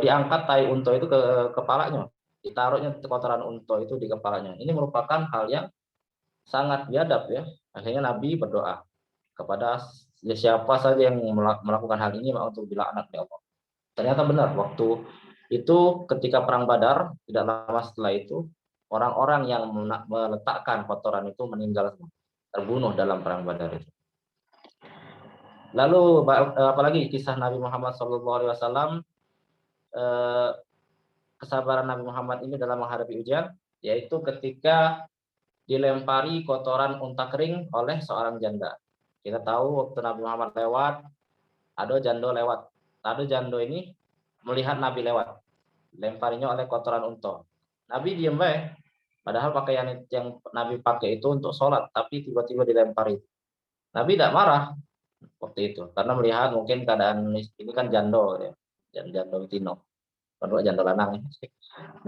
diangkat tai unta itu ke kepalanya, ditaruhnya kotoran unta itu di kepalanya. Ini merupakan hal yang sangat biadab ya. Akhirnya Nabi berdoa kepada siapa saja yang melakukan hal ini untuk dilaknat oleh Allah. Ternyata benar, waktu itu ketika perang Badar, tidak lama setelah itu orang-orang yang meletakkan kotoran itu meninggal, terbunuh dalam perang Badar itu. Lalu apalagi kisah Nabi Muhammad SAW, kesabaran Nabi Muhammad ini dalam menghadapi ujian, yaitu ketika dilempari kotoran unta kering oleh seorang janda. Kita tahu waktu Nabi Muhammad lewat, ada janda lewat. Lalu janda ini melihat Nabi lewat, lemparinya oleh kotoran unta. Nabi diam baik, padahal pakaian yang Nabi pakai itu untuk sholat, tapi tiba-tiba dilempari. Nabi tidak marah waktu itu, karena melihat mungkin keadaan ini kan jando ya, jando betino, kedua jando lanang,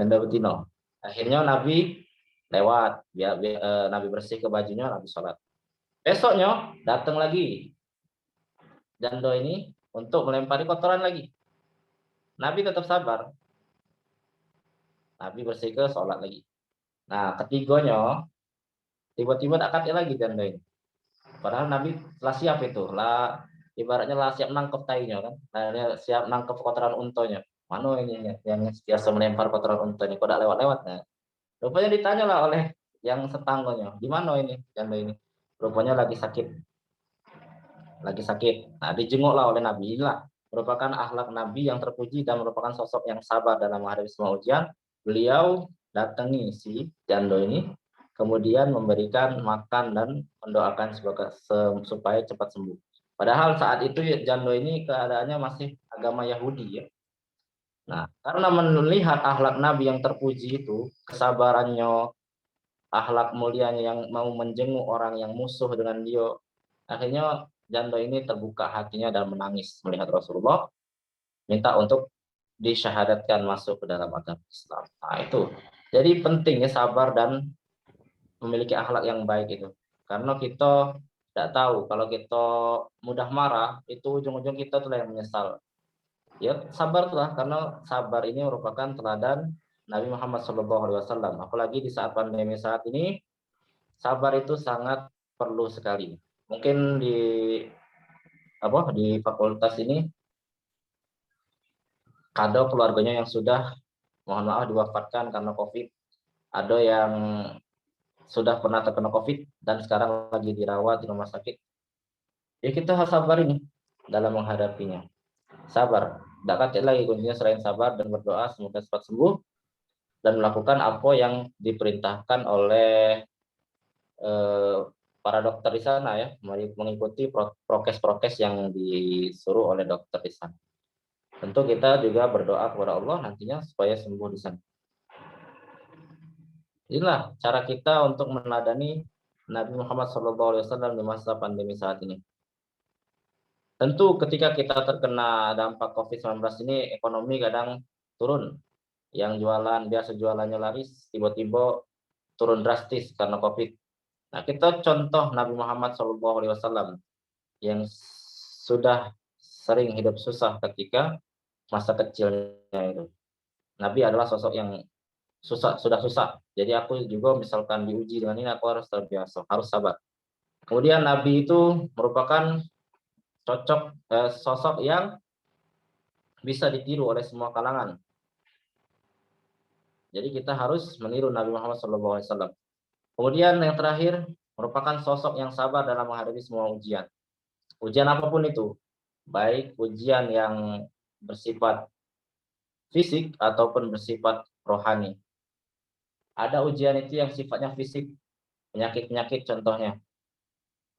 jando betino. Akhirnya Nabi lewat, Nabi bersih ke bajunya, Nabi sholat. Besoknya datang lagi jando ini untuk melempari kotoran lagi. Nabi tetap sabar. Nabi bersih ke sholat lagi. Nah, ketiganya tiba-tiba tak katik lagi janda ini. Padahal Nabi telah siap itu, lah ibaratnya lah siap nangkep tainya kan, lah siap nangkep kotoran untonya. Mana ini yang biasa melempar kotoran unta ini, kok tidak lewat-lewat. Nah, rupanya ditanya lah oleh yang setangganya, di mana ini janda ini? Rupanya lagi sakit. Nah, dijenguklah oleh Nabi. Inilah merupakan akhlak Nabi yang terpuji dan merupakan sosok yang sabar dalam menghadapi semua ujian. Beliau datangi si janda ini, kemudian memberikan makan dan mendoakan supaya cepat sembuh. Padahal saat itu janda ini keadaannya masih agama Yahudi ya. Nah, karena melihat akhlak Nabi yang terpuji itu, kesabarannya, akhlak mulianya yang mau menjenguk orang yang musuh dengan dia, akhirnya janda ini terbuka hatinya dan menangis melihat Rasulullah, minta untuk disyahadatkan masuk ke dalam agama Islam. Nah, itu. Jadi pentingnya sabar dan memiliki akhlak yang baik itu. Karena kita tidak tahu kalau kita mudah marah, itu ujung-ujung kita tuh yang menyesal. Ya, sabarlah, karena sabar ini merupakan teladan Nabi Muhammad SAW. Apalagi di saat pandemi saat ini, sabar itu sangat perlu sekali. Mungkin di fakultas ini ada keluarganya yang sudah, mohon maaf, diwafatkan karena COVID. Ada yang sudah pernah terkena COVID dan sekarang lagi dirawat di rumah sakit. Ya, kita harus sabar ini dalam menghadapinya. Sabar. Tidak kacau lagi kuncinya selain sabar dan berdoa semoga cepat sembuh dan melakukan apa yang diperintahkan oleh para dokter di sana ya, mengikuti prokes-prokes yang disuruh oleh dokter di sana. Tentu kita juga berdoa kepada Allah nantinya supaya sembuh di sana. Inilah cara kita untuk meneladani Nabi Muhammad SAW di masa pandemi saat ini. Tentu ketika kita terkena dampak COVID-19 ini, ekonomi kadang turun. Yang jualan, biasa jualannya laris, tiba-tiba turun drastis karena COVID. Nah, kita contoh Nabi Muhammad SAW yang sudah sering hidup susah ketika masa kecilnya itu. Nabi adalah sosok yang sudah susah. Jadi aku juga misalkan diuji dengan ini, aku harus terbiasa, harus sabar. Kemudian Nabi itu merupakan sosok yang bisa ditiru oleh semua kalangan. Jadi kita harus meniru Nabi Muhammad SAW. Kemudian yang terakhir, merupakan sosok yang sabar dalam menghadapi semua ujian. Ujian apapun itu, baik ujian yang bersifat fisik ataupun bersifat rohani. Ada ujian itu yang sifatnya fisik, penyakit-penyakit contohnya.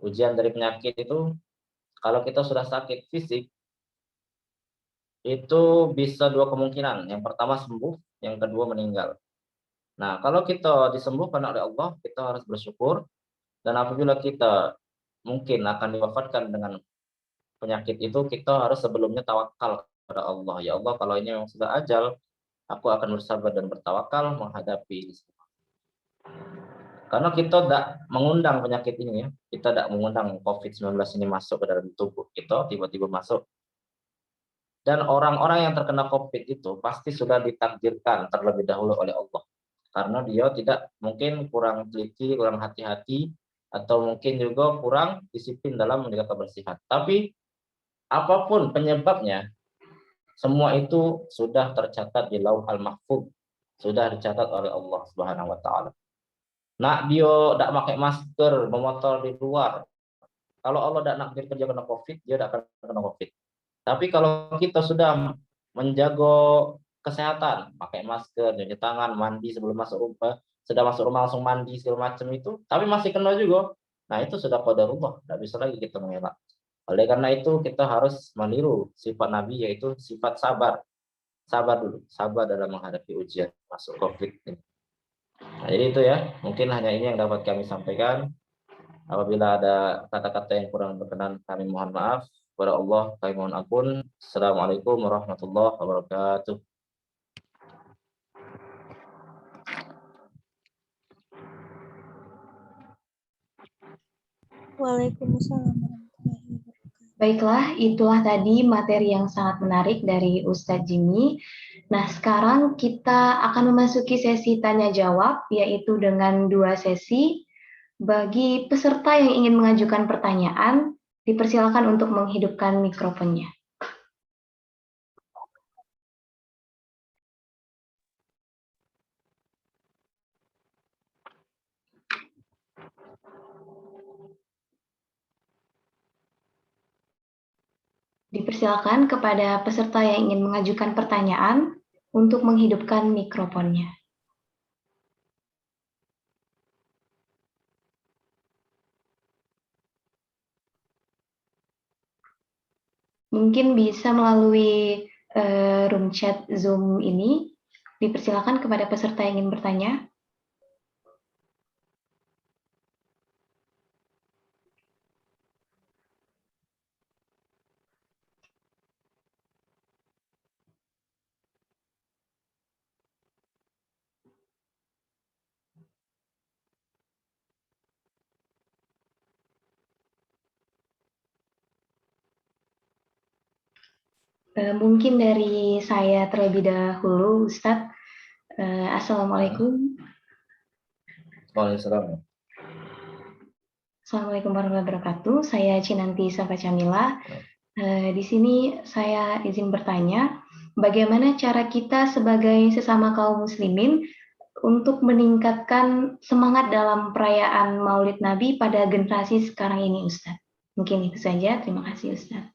Ujian dari penyakit itu, kalau kita sudah sakit fisik, itu bisa dua kemungkinan. Yang pertama sembuh, yang kedua meninggal. Nah, kalau kita disembuhkan oleh Allah, kita harus bersyukur. Dan apabila kita mungkin akan diwafatkan dengan penyakit itu, kita harus sebelumnya tawakal kepada Allah. Ya Allah, kalau ini memang sudah ajal, aku akan bersabar dan bertawakal menghadapi. Karena kita tidak mengundang penyakit ini ya, kita tidak mengundang COVID-19 ini masuk ke dalam tubuh kita, tiba-tiba masuk. Dan orang-orang yang terkena COVID itu pasti sudah ditakdirkan terlebih dahulu oleh Allah. Karena dia tidak mungkin kurang teliti, kurang hati-hati, atau mungkin juga kurang disiplin dalam menjaga kebersihan. Tapi apapun penyebabnya, semua itu sudah tercatat di Lauhul Mahfuz, sudah dicatat oleh Allah Subhanahu wa taala. Nah, dia tidak pakai masker, memotor di luar. Kalau Allah tidak nakdir kerja kena COVID, dia tidak akan kena COVID. Tapi kalau kita sudah menjaga kesehatan, pakai masker, cuci tangan, mandi sebelum masuk rumah, sudah masuk rumah langsung mandi segala macam itu, tapi masih kena juga. Nah, itu sudah qadarullah, tidak bisa lagi kita mengelak. Oleh karena itu kita harus meniru sifat Nabi, yaitu sifat sabar. Sabar dulu, sabar dalam menghadapi ujian masuk COVID ini. Nah, jadi itu ya, mungkin hanya ini yang dapat kami sampaikan. Apabila ada kata-kata yang kurang berkenan, kami mohon maaf. Kepada Allah, kami mohon ampun. Assalamualaikum warahmatullahi wabarakatuh. Waalaikumsalam. Baiklah, itulah tadi materi yang sangat menarik dari Ustadz Jimmy. Nah, sekarang kita akan memasuki sesi tanya jawab, yaitu dengan 2 sesi. Bagi peserta yang ingin mengajukan pertanyaan, dipersilakan untuk menghidupkan mikrofonnya. Dipersilakan kepada peserta yang ingin mengajukan pertanyaan untuk menghidupkan mikrofonnya. Mungkin bisa melalui room chat Zoom ini. Dipersilakan kepada peserta yang ingin bertanya. Mungkin dari saya terlebih dahulu, Ustadz. Assalamualaikum. Waalaikumsalam. Assalamualaikum warahmatullahi wabarakatuh. Saya Cinanti Safa Camila. Di sini saya izin bertanya, bagaimana cara kita sebagai sesama kaum muslimin untuk meningkatkan semangat dalam perayaan Maulid Nabi pada generasi sekarang ini, Ustadz? Mungkin itu saja. Terima kasih, Ustadz.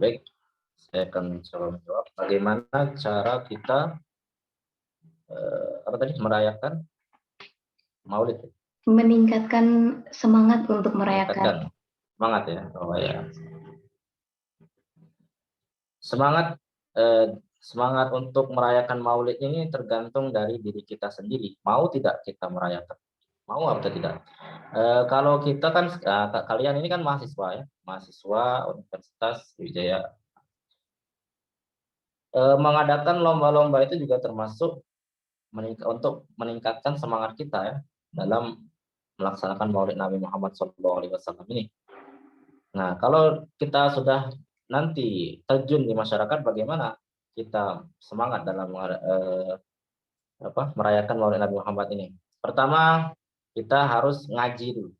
Baik, saya akan coba menjawab. Bagaimana cara kita merayakan Maulid? Meningkatkan semangat untuk merayakan. Semangat ya. Oh ya. Semangat untuk merayakan Maulid ini tergantung dari diri kita sendiri. Mau tidak kita merayakan? Mau atau tidak? Kalau kita kan, kalian ini kan mahasiswa ya, mahasiswa Universitas Wijaya. Mengadakan lomba-lomba itu juga termasuk untuk meningkatkan semangat kita ya dalam melaksanakan Maulid Nabi Muhammad SAW ini. Nah, kalau kita sudah nanti terjun di masyarakat, bagaimana kita semangat dalam merayakan Maulid Nabi Muhammad ini? Pertama, kita harus ngaji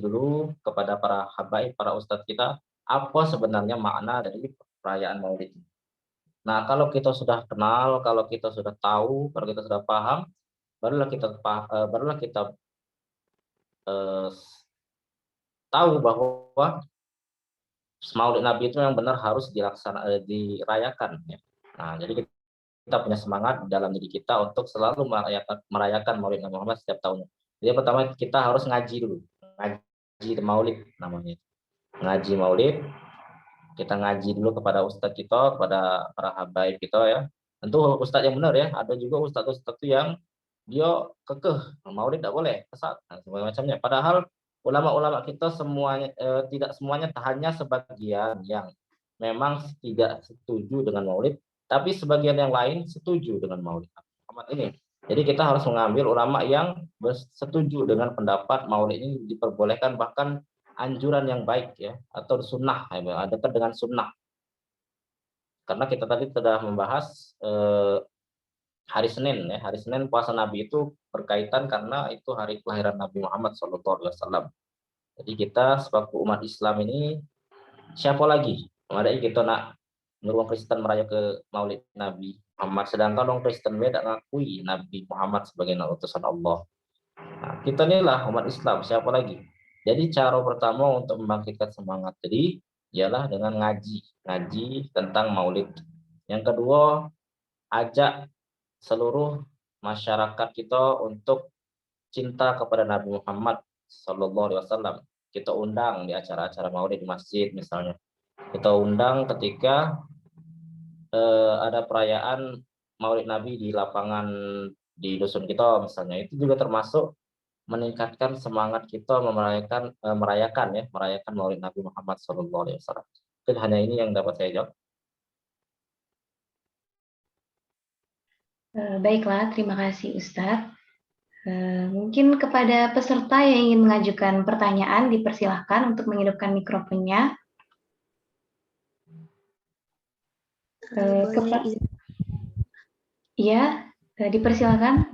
dulu kepada para habaib, para ustadz kita, apa sebenarnya makna dari perayaan Maulid ini. Nah, kalau kita sudah kenal, kalau kita sudah tahu, kalau kita sudah paham, barulah kita tahu bahwa Maulid Nabi itu yang benar harus dirayakan. Ya. Nah, jadi kita punya semangat dalam diri kita untuk selalu merayakan Maulid Nabi Muhammad setiap tahunnya. Jadi pertama kita harus ngaji dulu, ngaji Maulid namanya. Ngaji Maulid, kita ngaji dulu kepada ustadz kita, kepada para habaib kita ya. Tentu ustadz yang benar ya. Ada juga ustadz yang dia kekeh Maulid tidak boleh, kesat, nah, macamnya. Padahal ulama-ulama kita semuanya tidak semuanya, hanya sebagian yang memang tidak setuju dengan Maulid, tapi sebagian yang lain setuju dengan Maulid Muhammad ini. Jadi kita harus mengambil ulama yang setuju dengan pendapat Maulid ini diperbolehkan, bahkan anjuran yang baik ya, atau sunnah, dekat dengan sunnah. Karena kita tadi sudah membahas hari Senin ya, hari Senin puasa Nabi itu berkaitan karena itu hari kelahiran Nabi Muhammad SAW. Jadi kita sebagai umat Islam ini, siapa lagi? Mari kita nak nyuruh Kristen merayakan ke Maulid Nabi Muhammad, sedangkan orang Kristen beda ngakui Nabi Muhammad sebagai utusan Allah. Nah, kita inilah umat Islam, siapa lagi? Jadi cara pertama untuk membangkitkan semangat jadi ialah dengan ngaji tentang Maulid. Yang kedua, ajak seluruh masyarakat kita untuk cinta kepada Nabi Muhammad SAW. Kita undang di acara-acara Maulid di masjid misalnya. Kita undang ketika ada perayaan Maulid Nabi di lapangan di dusun kita misalnya. Itu juga termasuk meningkatkan semangat kita merayakan Maulid Nabi Muhammad SAW. Itu hanya ini yang dapat saya jawab. Baiklah, terima kasih Ustadz. Mungkin kepada peserta yang ingin mengajukan pertanyaan, dipersilahkan untuk menghidupkan mikrofonnya. Iya, dipersilahkan.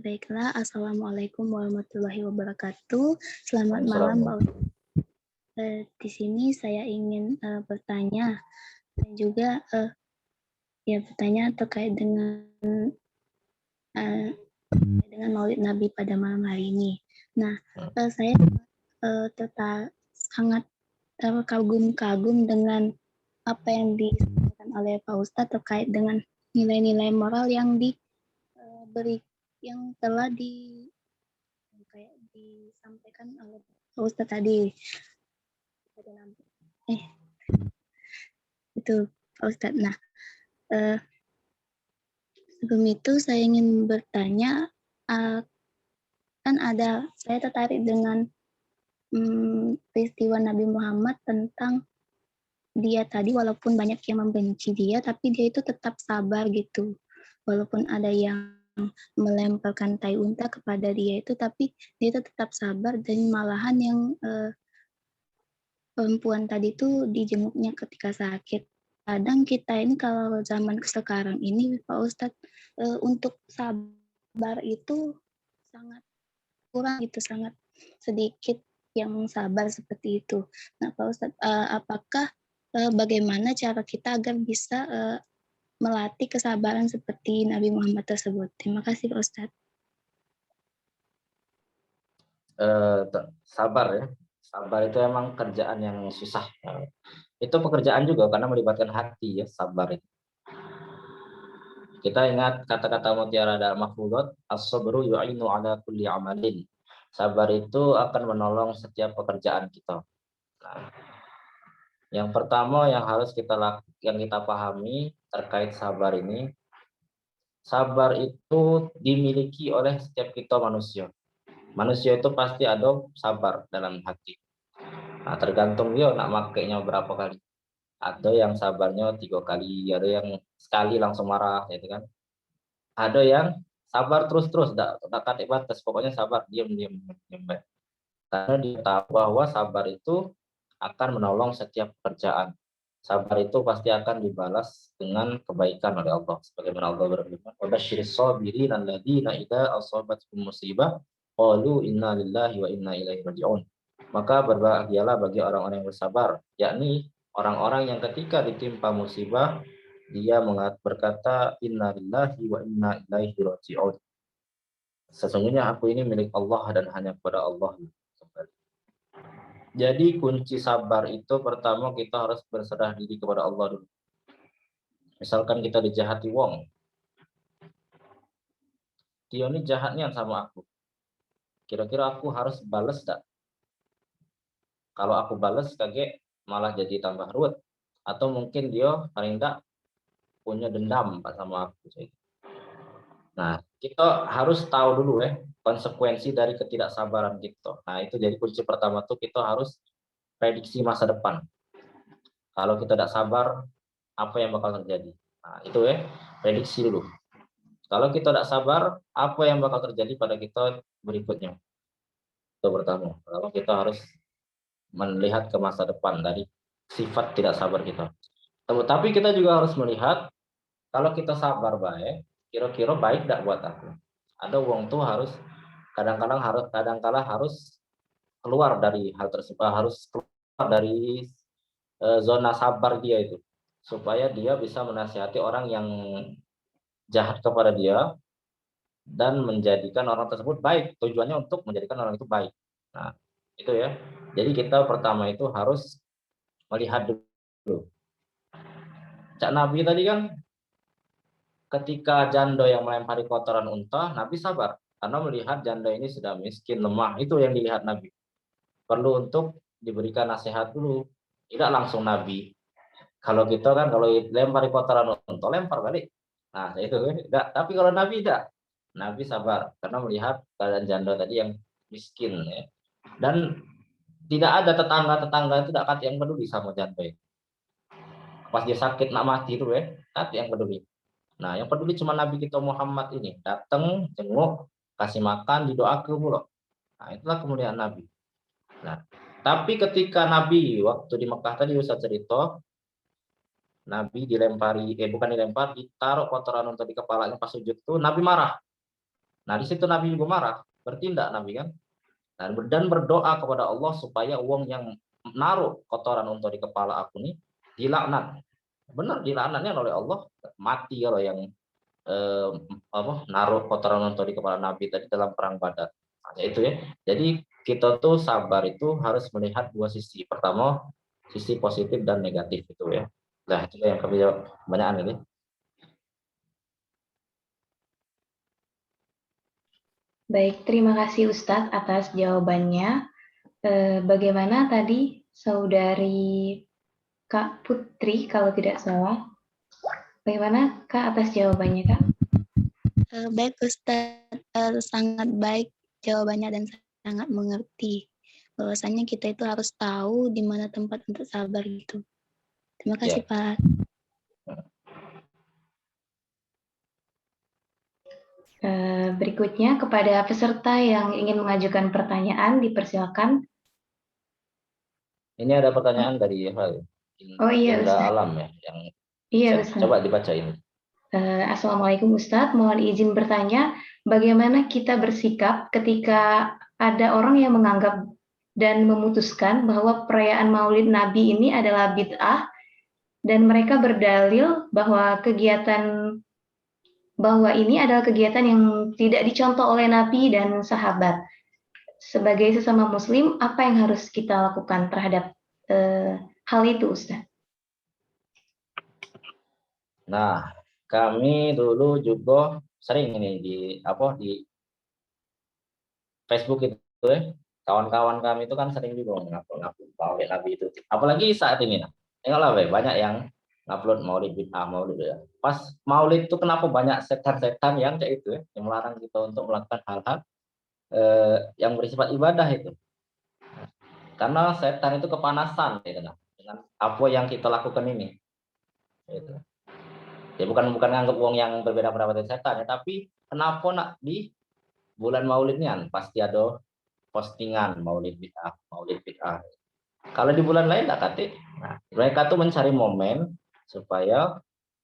Baiklah, Assalamualaikum warahmatullahi wabarakatuh. Selamat malam, Pak Ustadz. Di sini saya ingin bertanya dan juga bertanya terkait dengan Maulid Nabi pada malam hari ini. Nah, saya sangat kagum dengan apa yang disampaikan oleh Pak Ustadz terkait dengan nilai-nilai moral yang yang telah disampaikan oleh Pak Ustadz tadi. Itu Pak Ustadz. Nah, sebelum itu saya ingin bertanya, kan saya tertarik dengan peristiwa Nabi Muhammad tentang dia tadi, walaupun banyak yang membenci dia, tapi dia itu tetap sabar gitu. Walaupun ada yang melemparkan tai unta kepada dia itu, tapi dia itu tetap sabar, dan malahan yang perempuan tadi itu dijenguknya ketika sakit. Kadang kita ini kalau zaman sekarang ini, Pak Ustadz, untuk sabar itu sangat kurang gitu, sangat sedikit yang sabar seperti itu. Nah, Pak Ustadz, apakah bagaimana cara kita agar bisa melatih kesabaran seperti Nabi Muhammad tersebut? Terima kasih, Pak Ustadz. Sabar ya. Sabar itu emang kerjaan yang susah. Itu pekerjaan juga karena melibatkan hati ya, sabar itu. Kita ingat kata-kata mutiara dalam mahfudzat, as-sabru yu'inu ala kulli amalin. Sabar itu akan menolong setiap pekerjaan kita. Nah, yang pertama yang harus yang kita pahami terkait sabar ini, sabar itu dimiliki oleh setiap kita manusia. Manusia itu pasti ada sabar dalam hati. Nah, tergantung dia nak makainya berapa kali. Ada yang sabarnya 3 kali, ada yang sekali langsung marah, gitu kan. Ada yang sabar terus-terus, tak katik batas, pokoknya sabar, diam. Karena dia tahu bahwa sabar itu akan menolong setiap pekerjaan. Sabar itu pasti akan dibalas dengan kebaikan oleh Allah. Sebagaimana Allah berfirman, "Wa basyiris sabirin alladzina idza asabatuhum musibah qalu inna lillahi wa inna ilaihi raji'un." Maka berbahagialah bagi orang-orang yang bersabar, yakni orang-orang yang ketika ditimpa musibah dia berkata inna lillahi wa inna ilaihi raji'un. Sesungguhnya aku ini milik Allah dan hanya kepada Allah. Jadi kunci sabar itu pertama kita harus berserah diri kepada Allah dulu. Misalkan kita dijahati wong, dia ini jahatnya sama aku. Kira-kira aku harus balas tak? Kalau aku balas kaget malah jadi tambah ruwet. Atau mungkin dia paling tak punya dendam sama aku. Nah, kita harus tahu dulu konsekuensi dari ketidaksabaran kita. Nah, itu jadi kunci pertama tuh kita harus prediksi masa depan. Kalau kita tidak sabar, apa yang bakal terjadi? Nah, itu prediksi dulu. Kalau kita tidak sabar, apa yang bakal terjadi pada kita berikutnya? Itu pertama. Kalau kita harus melihat ke masa depan dari sifat tidak sabar kita. Tapi kita juga harus melihat kalau kita sabar baik, kira-kira baik tidak buat aku. Ada uang tuh harus kadang-kala harus keluar dari hal tersebut, harus keluar dari zona sabar dia itu, supaya dia bisa menasihati orang yang jahat kepada dia dan menjadikan orang tersebut baik. Tujuannya untuk menjadikan orang itu baik. Nah, itu ya. Jadi kita pertama itu harus melihat dulu. Cak Nabi tadi kan ketika janda yang melempari kotoran unta, Nabi sabar karena melihat janda ini sudah miskin, lemah. Itu yang dilihat Nabi. Perlu untuk diberikan nasihat dulu, tidak langsung Nabi. Kalau kita kan kalau lempari kotoran unta, lempar balik. Nah, itu enggak. Tapi kalau Nabi tidak. Nabi sabar karena melihat keadaan janda tadi yang miskin ya. Dan tidak ada tetangga itu tidak kat yang peduli sama janda itu. Pas dia sakit nak mati itu kat yang peduli. Nah, yang peduli cuma Nabi kita Muhammad ini, datang, jenguk, kasih makan, didoakan pula. Nah, itulah kemuliaan Nabi. Nah, tapi ketika Nabi waktu di Mekah tadi Ustaz cerita, Nabi ditaruh kotoran unta di kepalanya pas sujud tuh, Nabi marah. Nah, di situ Nabi juga marah, bertindak Nabi kan, dan berdoa kepada Allah supaya uang yang naruh kotoran unta di kepala aku ini dilaknat. Benar, dilaknatnya oleh Allah, mati kalau yang naruh kotoran unta di kepala Nabi tadi dalam perang Badar. Nah, itu ya. Jadi kita tuh sabar itu harus melihat dua sisi. Pertama, sisi positif dan negatif itu ya. Nah, itu yang kami jawab kebanyakan ini. Baik, terima kasih Ustadz atas jawabannya. Bagaimana tadi saudari Kak Putri kalau tidak salah? Bagaimana Kak atas jawabannya Kak? Baik Ustadz, sangat baik jawabannya dan sangat mengerti. Bahwasanya kita itu harus tahu di mana tempat untuk sabar itu. Terima kasih Pak. Berikutnya kepada peserta yang ingin mengajukan pertanyaan dipersilakan. Ini ada pertanyaan dari Oh iya Indra Ustadz. Alam ya, yang Iya Ustadz. coba dibaca ini. Assalamualaikum Ustadz, mohon izin bertanya, bagaimana kita bersikap ketika ada orang yang menganggap dan memutuskan bahwa perayaan Maulid Nabi ini adalah bid'ah dan mereka berdalil bahwa ini adalah kegiatan yang tidak dicontoh oleh Nabi dan sahabat. Sebagai sesama Muslim, apa yang harus kita lakukan terhadap hal itu, Ustaz? Nah, kami dulu juga sering ini di Facebook itu ya. Kawan-kawan kami itu kan sering juga ngaku Maulid Nabi itu. Apalagi saat ini, tengoklah banyak yang ngupload Maulid bid'ah Maulid ya. Pas Maulid itu kenapa banyak setan-setan yang kayak itu ya, yang melarang kita untuk melakukan hal-hal yang bersifat ibadah itu. Karena setan itu kepanasan gitu, dengan apa yang kita lakukan ini. Gitu. Ya bukan nganggap uang yang berbeda pendapat dengan setan ya, tapi kenapa nak di bulan Maulidnya pasti ada postingan Maulid bid'ah. Kalau di bulan lain tak kate. Nah, mereka tuh mencari momen supaya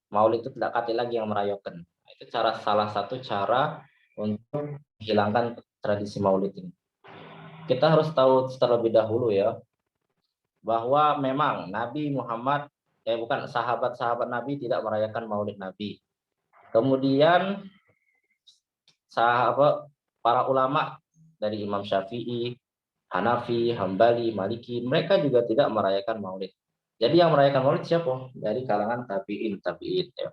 Maulid itu tidak kate lagi yang merayakan. Nah, itu salah satu cara untuk menghilangkan tradisi Maulid ini. Kita harus tahu terlebih dahulu ya, bahwa memang Nabi Muhammad, sahabat-sahabat Nabi tidak merayakan Maulid Nabi. Kemudian para ulama dari Imam Syafi'i, Hanafi, Hambali, Maliki, mereka juga tidak merayakan Maulid. Jadi yang merayakan Maulid siapa? Dari kalangan tabi'in ya.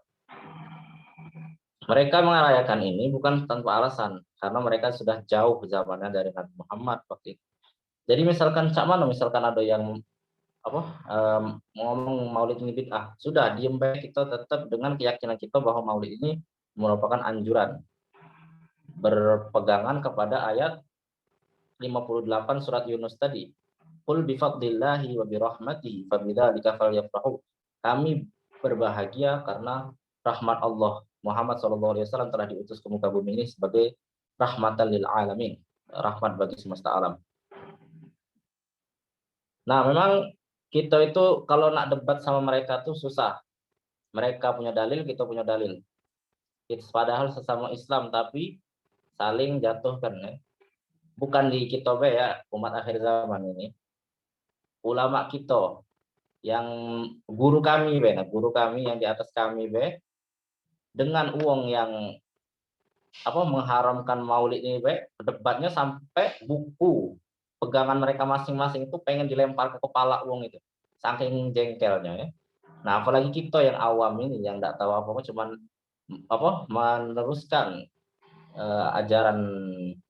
Mereka merayakan ini bukan tanpa alasan, karena mereka sudah jauh zamannya dari Nabi Muhammad waktu itu. Jadi misalkan misalkan ada yang ngomong Maulid ini bid'ah, sudah diem baik, kita tetap dengan keyakinan kita bahwa Maulid ini merupakan anjuran, berpegangan kepada ayat 58 surat Yunus tadi. Qul bifadlillahi wa birahmatihi fabidzalika falyafrahu. Kami berbahagia karena rahmat Allah. Muhammad SAW telah diutus ke muka bumi ini sebagai rahmatan lil alamin, rahmat bagi semesta alam. Nah, memang kita itu kalau nak debat sama mereka tuh susah. Mereka punya dalil, kita punya dalil. Padahal sesama Islam tapi saling jatuhkan ya. Bukan di kita ya, umat akhir zaman ini. Ulama kita yang guru kami yang di atas kami dengan uang yang mengharamkan Maulid ini debatnya sampai buku pegangan mereka masing-masing itu pengen dilempar ke kepala uang itu, saking jengkelnya ya. Nah, apalagi kita yang awam ini yang enggak tahu apa-apa, cuman meneruskan ajaran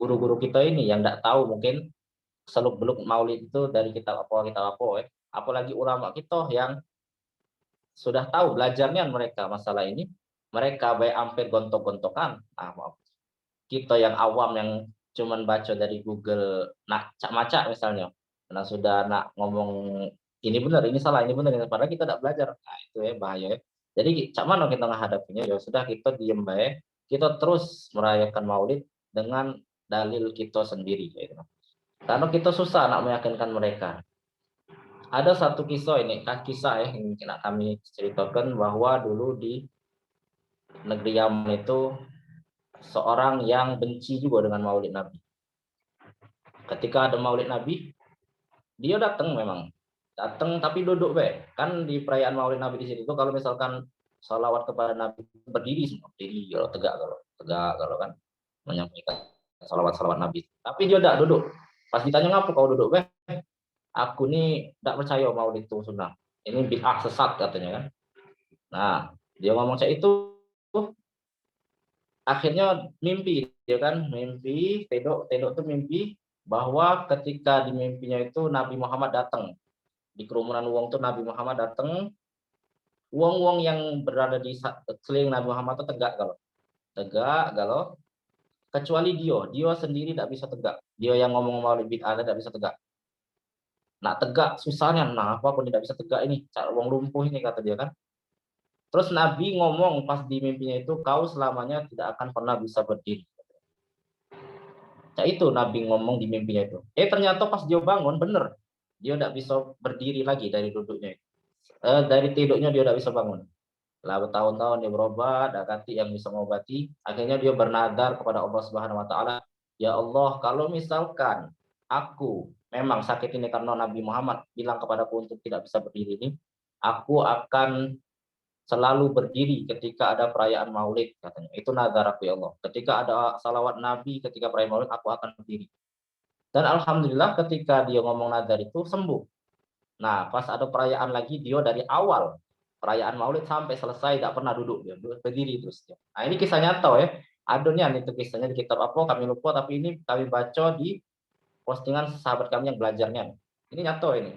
guru-guru kita ini yang enggak tahu mungkin seluk-beluk Maulid itu dari kitab apa ya. Apalagi ulama kita yang sudah tahu belajarnya mereka masalah ini, mereka baik hampir gontok-gontokan. Nah, kita yang awam yang cuman baca dari Google, nak cak-macak misalnya, karena sudah nak ngomong ini benar, ini salah, ini benar, padahal kita tidak belajar. Nah, itu ya bahaya ya. Jadi cak mana kita menghadapinya? Ya sudah, kita diem baik, kita terus merayakan Maulid dengan dalil kita sendiri gitu. Karena kita susah nak meyakinkan mereka. Ada satu kisah ya yang kami ceritakan, bahwa dulu di negeri Yaman itu seorang yang benci juga dengan maulid Nabi. Ketika ada maulid Nabi, dia datang memang. Datang tapi duduk be. Kan di perayaan maulid Nabi di sini tuh kalau misalkan salawat kepada Nabi berdiri semua, berdiri kalau tegak kalau kan menyampaikan salawat Nabi. Tapi dia tidak duduk. Pas ditanya ngapa kau duduk be? Aku nih tidak percaya maulid itu sunnah. Ini bid'ah sesat katanya kan. Nah, dia ngomong kayak itu akhirnya mimpi dia kan, mimpi Tedok tuh mimpi bahwa ketika di mimpinya itu Nabi Muhammad datang. Di kerumunan wong tuh Nabi Muhammad datang. Wong-wong yang berada di sekeliling Nabi Muhammad itu tegak galau. Kecuali dia sendiri tidak bisa tegak. Dia yang ngomong maulid bid'ah tidak bisa tegak. Nah tegak susahnya, nah apa pun tidak bisa tegak ini, cara wong lumpuh ini kata dia kan. Terus Nabi ngomong pas di mimpinya itu, kau selamanya tidak akan pernah bisa berdiri. Nah, itu Nabi ngomong di mimpinya itu. Ternyata pas dia bangun bener, dia tidak bisa berdiri lagi dari duduknya. Dari tidurnya dia tidak bisa bangun. Lah bertahun-tahun dia berobat, ada ganti yang bisa mengobati. Akhirnya dia bernadar kepada Allah Subhanahu Wa Taala, ya Allah, kalau misalkan aku memang sakit ini karena Nabi Muhammad bilang kepadaku untuk tidak bisa berdiri ini, aku akan selalu berdiri ketika ada perayaan maulid katanya. Itu nazar aku ya Allah. Ketika ada salawat Nabi, ketika perayaan maulid aku akan berdiri. Dan alhamdulillah ketika dia ngomong nazar itu sembuh. Nah, pas ada perayaan lagi dia dari awal perayaan maulid sampai selesai tidak pernah duduk, dia berdiri terus. Nah, ini kisah nyata ya. Adanya itu kisahnya di kitab apa kami lupa, tapi ini kami baca di postingan sahabat kami yang belajarnya. Ini nyata ini.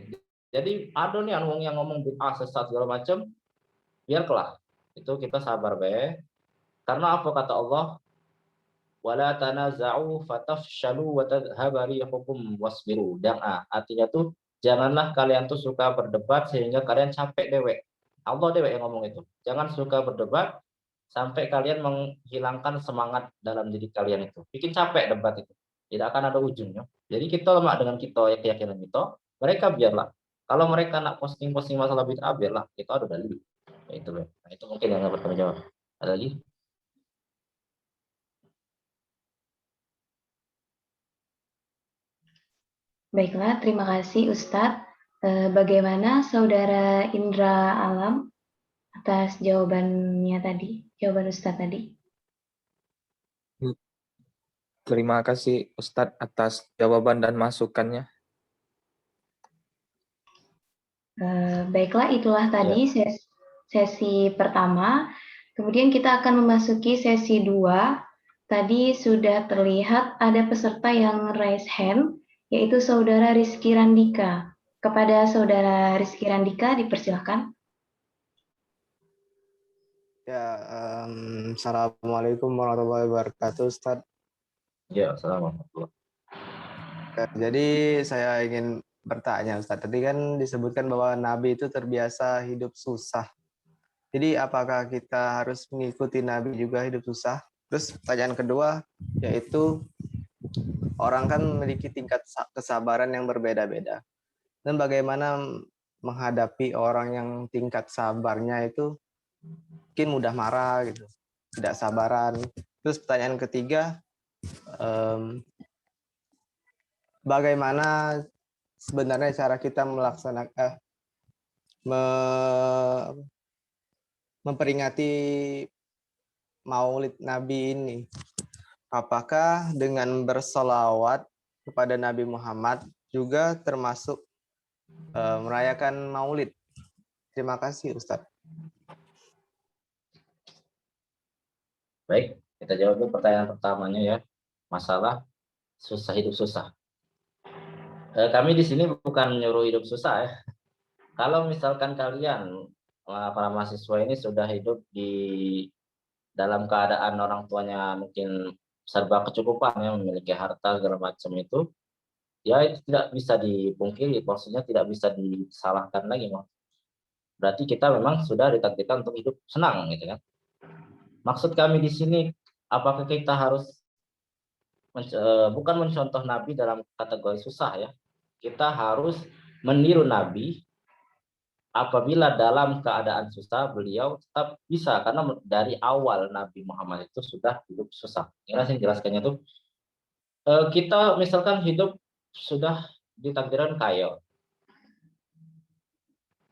Jadi ada nih yang ngomong bid'ah sesat segala macam, biarlah itu kita sabar be. Karena apa kata Allah? Wala tanaza'u fatafshalu wa tadhhaba rihukum wasbiru. Dan artinya tuh janganlah kalian tuh suka berdebat sehingga kalian capek dewek. Allah dewek yang ngomong itu. Jangan suka berdebat sampai kalian menghilangkan semangat dalam diri kalian itu. Bikin capek debat itu. Tidak akan ada ujungnya. Jadi kita lemah dengan kita, keyakinan kita. Mereka biarlah. Kalau mereka nak posting-posting masalah bid'ah, biarlah. Kita ada dalil. Nah, itu mungkin yang dapat kami jawab. Ada lagi? Baiklah, terima kasih Ustadz. Bagaimana Saudara Indra Alam atas jawaban Ustadz tadi? Terima kasih Ustadz atas jawaban dan masukannya. Baiklah, itulah tadi sesi pertama. Kemudian kita akan memasuki sesi 2. Tadi sudah terlihat ada peserta yang raise hand, yaitu Saudara Rizky Randika. Kepada Saudara Rizky Randika, dipersilakan. Ya, Assalamualaikum warahmatullahi wabarakatuh, Ustaz. Ya, assalamualaikum. Jadi saya ingin bertanya, Ustaz. Tadi kan disebutkan bahwa Nabi itu terbiasa hidup susah. Jadi apakah kita harus mengikuti Nabi juga hidup susah? Terus pertanyaan kedua, yaitu orang kan memiliki tingkat kesabaran yang berbeda-beda. Dan bagaimana menghadapi orang yang tingkat sabarnya itu mungkin mudah marah gitu, tidak sabaran. Terus pertanyaan ketiga, bagaimana sebenarnya cara kita melaksanakan memperingati Maulid Nabi ini? Apakah dengan bersolawat kepada Nabi Muhammad juga termasuk merayakan Maulid? Terima kasih, Ustadz. Baik, kita jawab dulu pertanyaan pertamanya ya, masalah hidup susah. Kami di sini bukan nyuruh hidup susah ya. Kalau misalkan kalian para mahasiswa ini sudah hidup di dalam keadaan orang tuanya mungkin serba kecukupan ya, memiliki harta segala macam itu, ya itu tidak bisa dipungkiri, maksudnya tidak bisa disalahkan lagi. Berarti kita memang sudah ditakdirkan untuk hidup senang gitu kan. Maksud kami di sini, apakah kita harus bukan mencontoh Nabi dalam kategori susah ya. Kita harus meniru Nabi apabila dalam keadaan susah, beliau tetap bisa, karena dari awal Nabi Muhammad itu sudah hidup susah. Ini saya jelaskannya tuh, kita misalkan hidup sudah ditakdirkan kaya,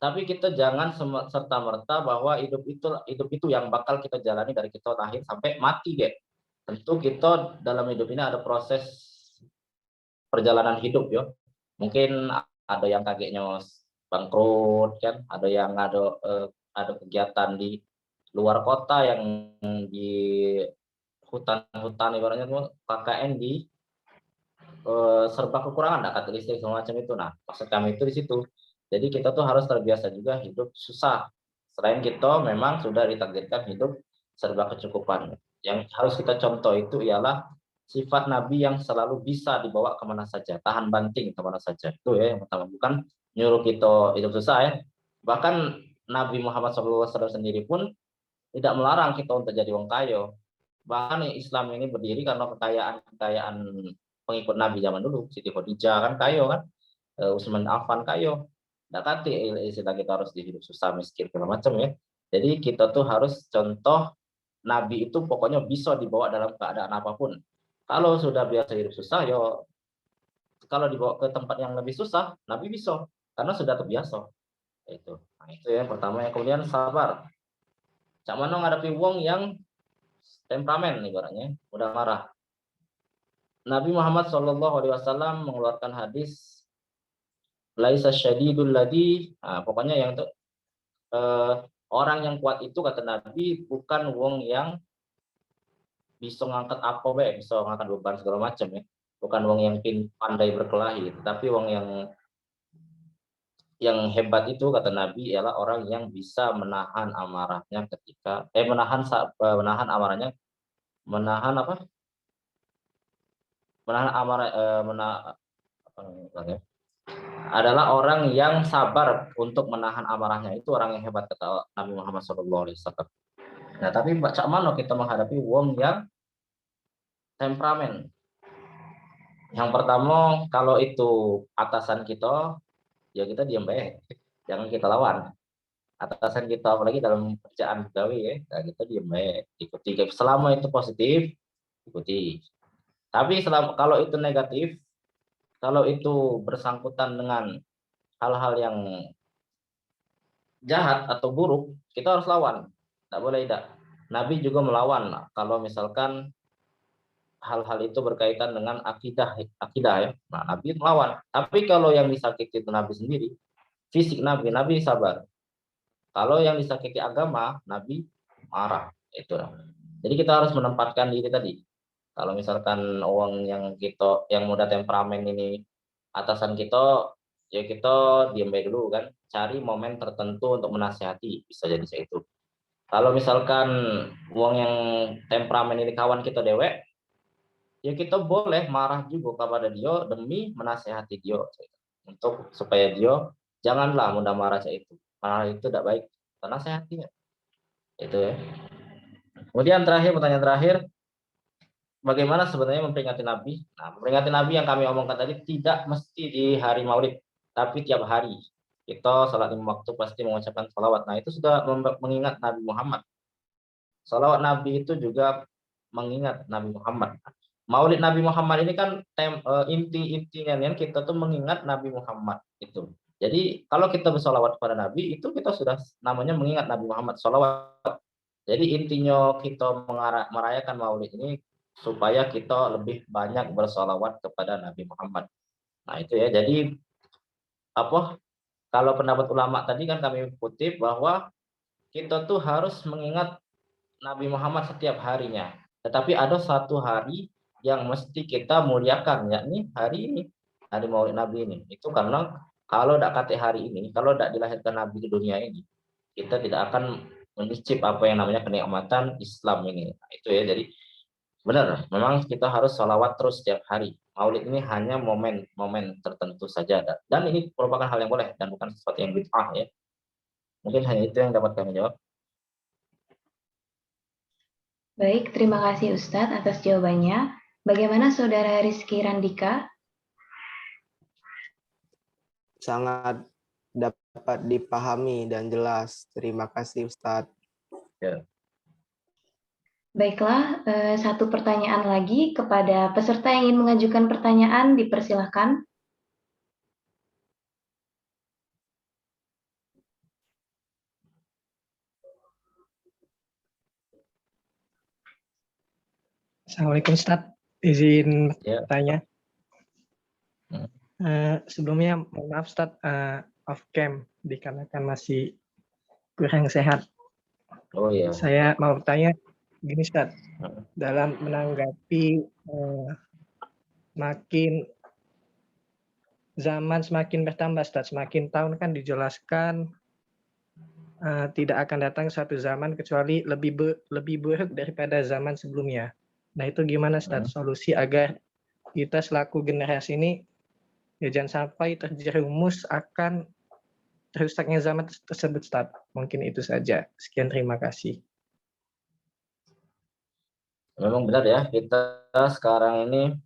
tapi kita jangan serta-merta bahwa hidup itu yang bakal kita jalani dari kita lahir sampai mati, guys. Tentu kita dalam hidup ini ada proses perjalanan hidup, ya. Mungkin ada yang kakeknya bangkrut, kan? Ada yang ada kegiatan di luar kota, yang di hutan-hutan ibaratnya tuh KKN di serba kekurangan, kata listrik semacam itu. Nah, maksud kami itu di situ. Jadi kita tuh harus terbiasa juga hidup susah. Selain kita memang sudah ditakdirkan hidup serba kecukupan. Yang harus kita contoh itu ialah sifat Nabi yang selalu bisa dibawa kemana saja, tahan banting kemana saja. Itu ya yang pertama, bukan nyuruh kita hidup susah, ya. Bahkan Nabi Muhammad SAW sendiri pun tidak melarang kita untuk jadi wong kaya. Bahkan Islam ini berdiri karena kekayaan pengikut Nabi zaman dulu. Siti Khadijah kan kaya, kan, Utsman Affan kaya. Nggak kati istilah kita harus dihidup susah, miskin, segala macam, ya. Jadi kita tuh harus contoh Nabi itu pokoknya bisa dibawa dalam keadaan apapun. Kalau sudah biasa hidup susah, ya kalau dibawa ke tempat yang lebih susah, Nabi bisa, karena sudah terbiasa. Itu. Nah, itu yang pertama. Yang kemudian sabar. Cak mana ngadapi wong yang temperamen, ibaratnya mudah marah. Nabi Muhammad SAW mengeluarkan hadis laisa syadidul ladhi, pokoknya yang itu orang yang kuat itu, kata Nabi, bukan wong yang bisa ngangkat apa baik, bisa ngangkat beban segala macam, ya. Bukan wong yang pandai berkelahi, tapi wong yang hebat itu, kata Nabi, ialah orang yang bisa menahan amarahnya ketika menahan amarahnya, menahan amarah, adalah orang yang sabar untuk menahan amarahnya. Itu orang yang hebat, kata Nabi Muhammad SAW. Nah, tapi cak mana kita menghadapi wong yang temperamen? Yang pertama, kalau itu atasan kita, ya kita diam baik, jangan kita lawan. Atasan kita, apalagi dalam kerjaan pegawai, ya, nah kita diam baik, ikuti. Selama itu positif, ikuti. Tapi kalau itu negatif, kalau itu bersangkutan dengan hal-hal yang jahat atau buruk, kita harus lawan. Tidak boleh tidak. Nabi juga melawan kalau misalkan hal-hal itu berkaitan dengan akidah, ya. Nah, Nabi melawan. Tapi kalau yang disakiti itu Nabi sendiri, fisik Nabi sabar. Kalau yang disakiti agama, Nabi marah. Itu. Jadi kita harus menempatkan diri tadi. Kalau misalkan orang yang muda temperamen ini atasan kita, ya kita diam baik dulu, kan. Cari momen tertentu untuk menasihati, bisa jadi itu. Kalau misalkan wong yang temperamen ini kawan kita dewek, ya kita boleh marah juga kepada dia demi menasihati dia, untuk supaya dia janganlah mudah marah itu. Marah itu tidak baik, karena nasihatinya. Itu, ya. Kemudian pertanyaan terakhir, bagaimana sebenarnya memperingati Nabi? Nah, memperingati Nabi yang kami omongkan tadi tidak mesti di hari Maulid, tapi tiap hari. Kita salat 5 waktu pasti mengucapkan salawat. Nah, itu sudah mengingat Nabi Muhammad. Salawat Nabi itu juga mengingat Nabi Muhammad. Maulid Nabi Muhammad ini kan intinya kita tuh mengingat Nabi Muhammad itu. Jadi kalau kita bersalawat kepada Nabi, itu kita sudah namanya mengingat Nabi Muhammad, salawat. Jadi intinya kita merayakan Maulid ini supaya kita lebih banyak bersalawat kepada Nabi Muhammad. Nah, itu, ya. Jadi kalau pendapat ulama tadi kan kami kutip bahwa kita tuh harus mengingat Nabi Muhammad setiap harinya. Tetapi ada satu hari yang mesti kita muliakan, yakni hari ini, hari Maulid Nabi ini. Itu karena kalau tidak kate hari ini, kalau tidak dilahirkan Nabi ke dunia ini, kita tidak akan mencicip apa yang namanya kenikmatan Islam ini. Nah, itu, ya. Jadi benar, memang kita harus sholawat terus setiap hari. Maulid ini hanya momen tertentu saja, dan ini merupakan hal yang boleh dan bukan sesuatu yang bid'ah, ya. Mungkin hanya itu yang dapat kami jawab. Baik, terima kasih Ustadz atas jawabannya. Bagaimana Saudara Rizky Randika? Sangat dapat dapat dipahami dan jelas. Terima kasih Ustadz. Ya. Baiklah, satu pertanyaan lagi kepada peserta yang ingin mengajukan pertanyaan, dipersilahkan. Assalamualaikum Ustadz, izin Ya. bertanya. Sebelumnya mohon maaf Ustadz, off cam dikarenakan masih kurang sehat. Oh iya. Saya mau bertanya gini Ustadz, dalam menanggapi makin zaman semakin bertambah Ustadz, semakin tahun kan dijelaskan tidak akan datang satu zaman kecuali lebih buruk daripada zaman sebelumnya. Nah itu gimana Ustadz solusi agar kita selaku generasi ini ya jangan sampai terjerumus akan rusaknya zaman tersebut Ustadz. Mungkin itu saja. Sekian, terima kasih. Memang benar ya, kita sekarang ini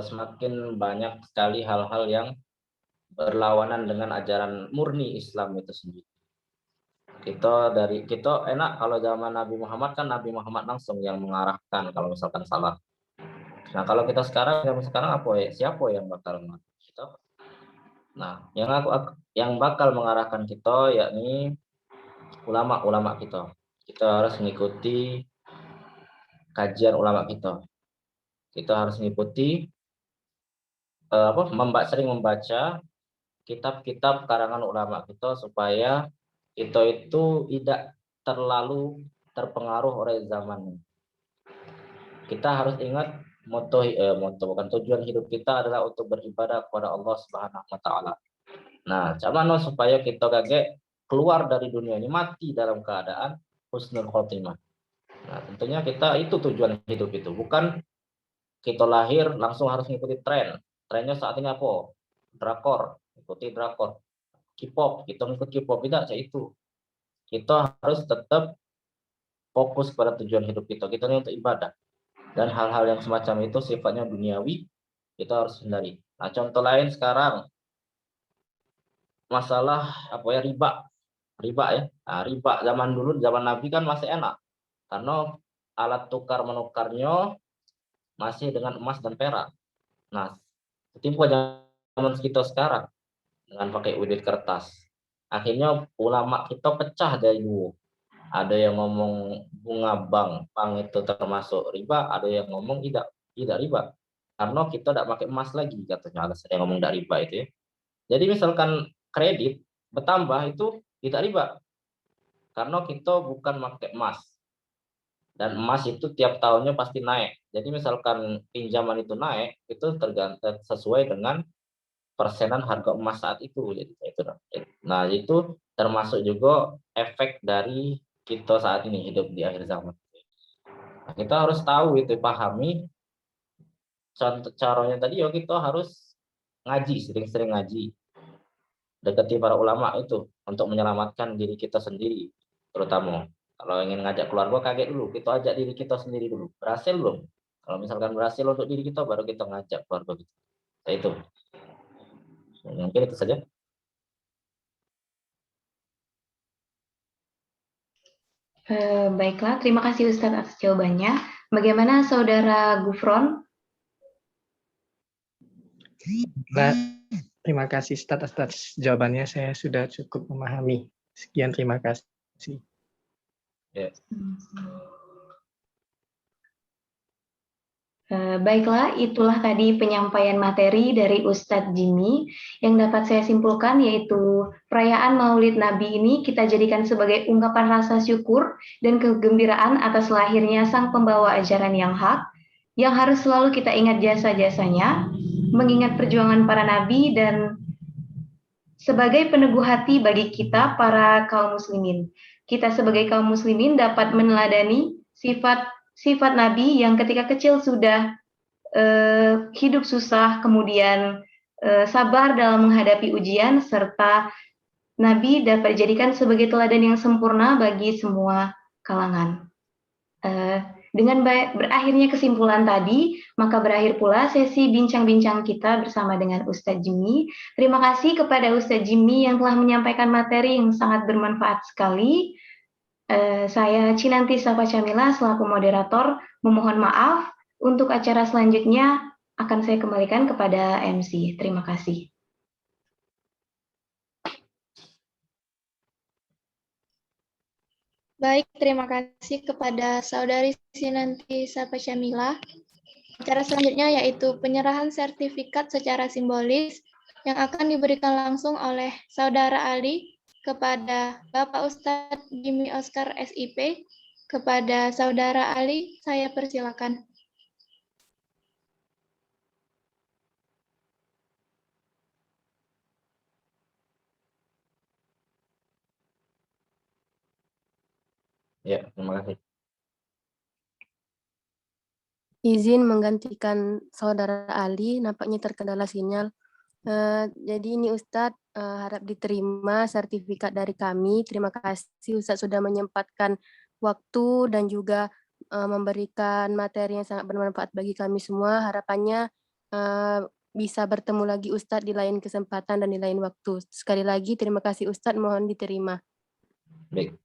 semakin banyak sekali hal-hal yang berlawanan dengan ajaran murni Islam itu sendiri. Kita enak kalau zaman Nabi Muhammad kan Nabi Muhammad langsung yang mengarahkan kalau misalkan salah. Nah kalau kita zaman sekarang apa ya? Siapa yang bakal mengarahkan kita? Nah yang bakal mengarahkan kita yakni ulama-ulama kita. Kita harus mengikuti kajian ulama kita. Kita harus mengikuti sering membaca kitab-kitab karangan ulama kita supaya kita itu tidak terlalu terpengaruh oleh zaman. Kita harus ingat tujuan hidup kita adalah untuk beribadah kepada Allah Subhanahu wa taala. Nah, gimana supaya kita keluar dari dunia ini mati dalam keadaan husnul khotimah. Nah, tentunya kita itu tujuan hidup itu, bukan kita lahir langsung harus mengikuti tren. Trennya saat ini apa? Drakor, ikuti drakor. K-pop, kita mengikuti K-pop, tidak saya itu. Kita harus tetap fokus pada tujuan hidup kita. Kita ini untuk ibadah. Dan hal-hal yang semacam itu sifatnya duniawi, kita harus hindari. Nah, contoh lain sekarang masalah riba. Riba ya. Nah, riba zaman dulu, zaman Nabi kan masih enak. Karena alat tukar menukarnya masih dengan emas dan perak. Nah, ketimpa zaman kita sekarang dengan pakai uang kertas. Akhirnya ulama kita pecah dari dua. Ada yang ngomong bunga bank itu termasuk riba, ada yang ngomong tidak riba. Karena kita tidak pakai emas lagi katanya, alasan yang ngomong tidak riba itu ya. Jadi misalkan kredit bertambah itu tidak riba. Karena kita bukan pakai emas. Dan emas itu tiap tahunnya pasti naik. Jadi misalkan pinjaman itu naik, itu tergantung sesuai dengan persenan harga emas saat itu. Jadi itu. Nah, itu termasuk juga efek dari kita saat ini hidup di akhir zaman. Nah, kita harus tahu itu, pahami. Contoh caranya tadi ya kita harus ngaji, sering-sering ngaji. Dekati para ulama itu untuk menyelamatkan diri kita sendiri, terutama. Kalau ingin ngajak keluarga, kaget dulu. Kita ajak diri kita sendiri dulu. Berhasil belum? Kalau misalkan berhasil untuk diri kita, baru kita ngajak keluarga kita. Nah, itu. Mungkin itu saja. Baiklah, terima kasih Ustadz atas jawabannya. Bagaimana Saudara Gufron? Terima kasih Ustadz atas jawabannya. Saya sudah cukup memahami. Sekian, terima kasih. Ya. Baiklah, itulah tadi penyampaian materi dari Ustadz Jimmy. Yang dapat saya simpulkan yaitu perayaan Maulid Nabi ini kita jadikan sebagai ungkapan rasa syukur dan kegembiraan atas lahirnya sang pembawa ajaran yang hak, yang harus selalu kita ingat jasa-jasanya, mengingat perjuangan para nabi, dan sebagai peneguh hati bagi kita para kaum muslimin. Kita sebagai kaum muslimin dapat meneladani sifat Nabi yang ketika kecil sudah hidup susah, kemudian sabar dalam menghadapi ujian, serta Nabi dapat dijadikan sebagai teladan yang sempurna bagi semua kalangan. Dengan berakhirnya kesimpulan tadi, maka berakhir pula sesi bincang-bincang kita bersama dengan Ustadz Jimmy. Terima kasih kepada Ustadz Jimmy yang telah menyampaikan materi yang sangat bermanfaat sekali. Saya Cinanti Safa Camila selaku moderator memohon maaf. Untuk acara selanjutnya akan saya kembalikan kepada MC. Terima kasih. Baik, terima kasih kepada Saudari Cinanti Safa Camila. Acara selanjutnya yaitu penyerahan sertifikat secara simbolis yang akan diberikan langsung oleh Saudara Ali kepada Bapak Ustadz Jimmy Oscar SIP. Kepada Saudara Ali, saya persilakan. Ya, terima kasih. Izin menggantikan Saudara Ali, nampaknya terkendala sinyal. Jadi ini Ustadz harap diterima sertifikat dari kami. Terima kasih Ustadz sudah menyempatkan waktu dan juga memberikan materi yang sangat bermanfaat bagi kami semua. Harapannya bisa bertemu lagi Ustadz di lain kesempatan dan di lain waktu. Sekali lagi terima kasih Ustadz, mohon diterima. Baik,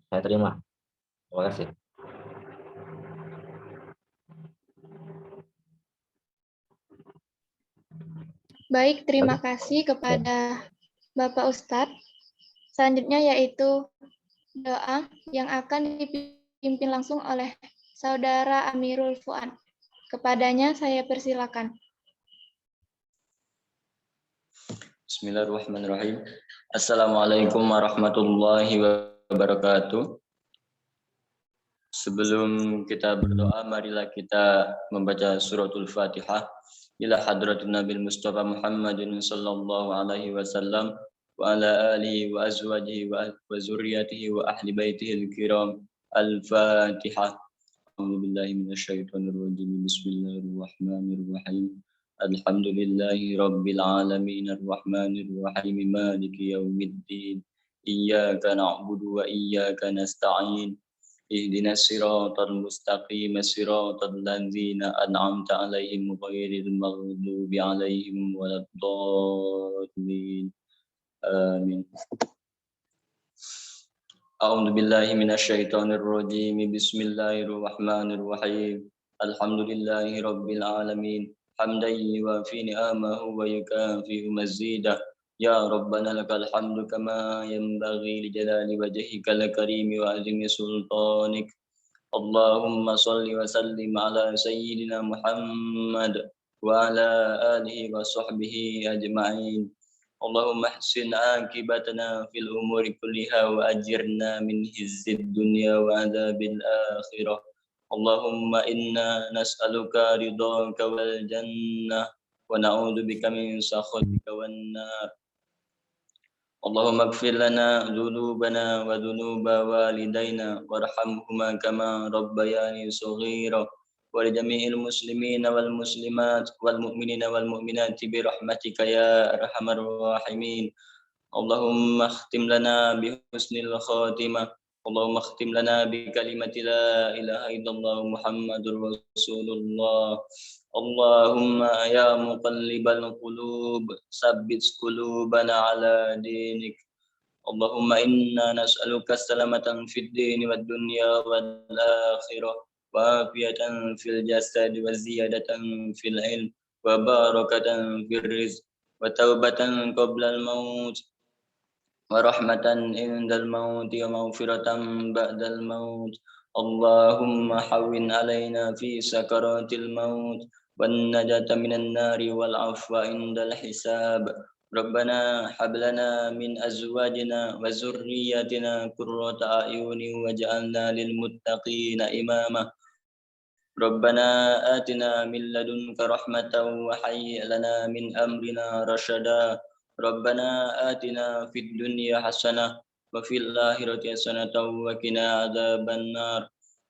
saya terima. Terima kasih. Baik, terima kasih kepada Bapak Ustadz. Selanjutnya yaitu doa yang akan dipimpin langsung oleh Saudara Amirul Fuad. Kepadanya saya persilakan. Bismillahirrahmanirrahim. Assalamualaikum warahmatullahi wabarakatuh. Sebelum kita berdoa, marilah kita membaca suratul Fatihah. Ila hadratin Nabil Mustafa Muhammadin sallallahu alaihi wasallam wa ala alihi wa azwajihi wa zurriyatihi wa ahli baitihi al-kiram. Al-Fatihah. A'udzu billahi minasyaitonir rajim. Bismillahirrahmanirrahim. Alhamdulillahi rabbil alamin arrahmanir rahim maliki yaumiddin. Iyyaka na'budu wa iyyaka nasta'in. Ihdinas siratal mustaqim siratal ladzina an'amta 'alaihim ghairil maghdubi 'alaihim waladdallin. Amin. A'udzu billahi minasyaitonir rajim. Bismillahirrahmanirrahim. Alhamdulillahi rabbil alamin. Hamdan yuwafi ni'amahu wa yukafi'u mazidah. Ya Rabbana lakal hamdu kama yanbaghi li jalali wajhikal karimi wa azimi sultanik. Allahumma salli wa sallim ala sayyidina Muhammad wa ala alihi wa sahbihi ajma'in. Allahumma ahsin akibatana fil umuri kulliha wa ajirna min hizzid dunya wa adzabil akhirah. Allahumma inna nas'aluka ridhaka wal jannah wa na'udzubika min sakhatika wan nar. Allahumma ighfir lana dhunubana wa dhunuba walidayna warhamhuma kama rabbayani shaghira wa li jami'il muslimina wal muslimat wal mu'minina wal mu'minati bi rahmatika ya arhamar rahimin. Allahumma khtim lana bi husnil khatimah. Allahumma khtim lana bi kalimati la ilaha illallah Muhammadur Rasulullah. Allahumma ya muqallibal qulub sabbit qulubana ala dinik. Allahumma inna nas'aluka salamatan fid dini wad dunya wal akhirah wa afiyatan fil jasad wa ziyadatan fil ilm wa barakatan fil rizq wa taubatan qabla al maut wa rahmatan indal maut wa maghfiratan ba'dal maut. Allahumma hawwin alaina fi sakaratil maut wan najata minan nari wal afwa indal hisab. Rabbana hab lana min azwajina wa zurriyyatina qurrata a'yunin waj'alna lil muttaqina imama. Rabbana atina min ladunka rahmatan wa hayyi' lana min amrina rashada. Rabbana atina fid dunya hasanah wa fil akhirati hasanatan wa qina adzaban nar.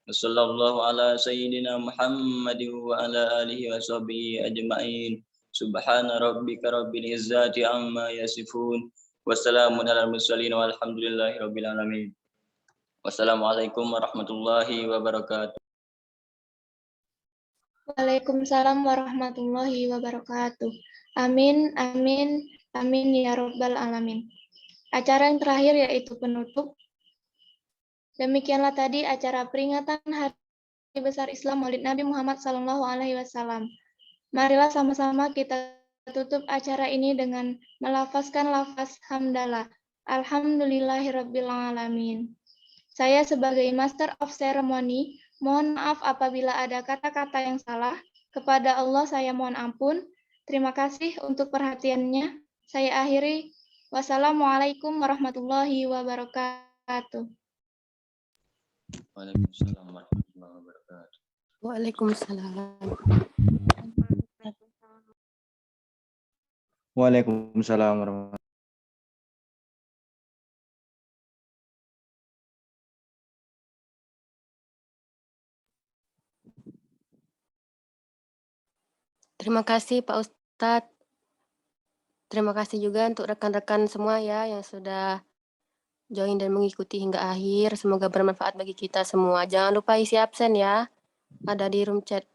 Sallallahu ala sayyidina Muhammadin wa ala alihi wa sahbihi ajma'in. Subhana rabbika rabbil izzati amma yasifun. Wassalamun alal mursalin walhamdulillahi rabbil alamin. Wassalamualaikum warahmatullahi wabarakatuh. Waalaikumsalam warahmatullahi wabarakatuh. Amin, amin, amin ya Rabbal Alamin. Acara yang terakhir yaitu penutup. Demikianlah tadi acara peringatan Hari Besar Islam Maulid Nabi Muhammad SAW. Marilah sama-sama kita tutup acara ini dengan melafazkan lafaz hamdalah. Alhamdulillahirabbil alamin. Saya sebagai Master of Ceremony, mohon maaf apabila ada kata-kata yang salah. Kepada Allah saya mohon ampun. Terima kasih untuk perhatiannya. Saya akhiri. Wassalamualaikum warahmatullahi wabarakatuh. Waalaikumsalam warahmatullahi wabarakatuh. Waalaikumsalam. Waalaikumsalam warahmatullahi. Terima kasih Pak Ustadz. Terima kasih juga untuk rekan-rekan semua ya yang sudah join dan mengikuti hingga akhir. Semoga bermanfaat bagi kita semua. Jangan lupa isi absen ya. Ada di room chat.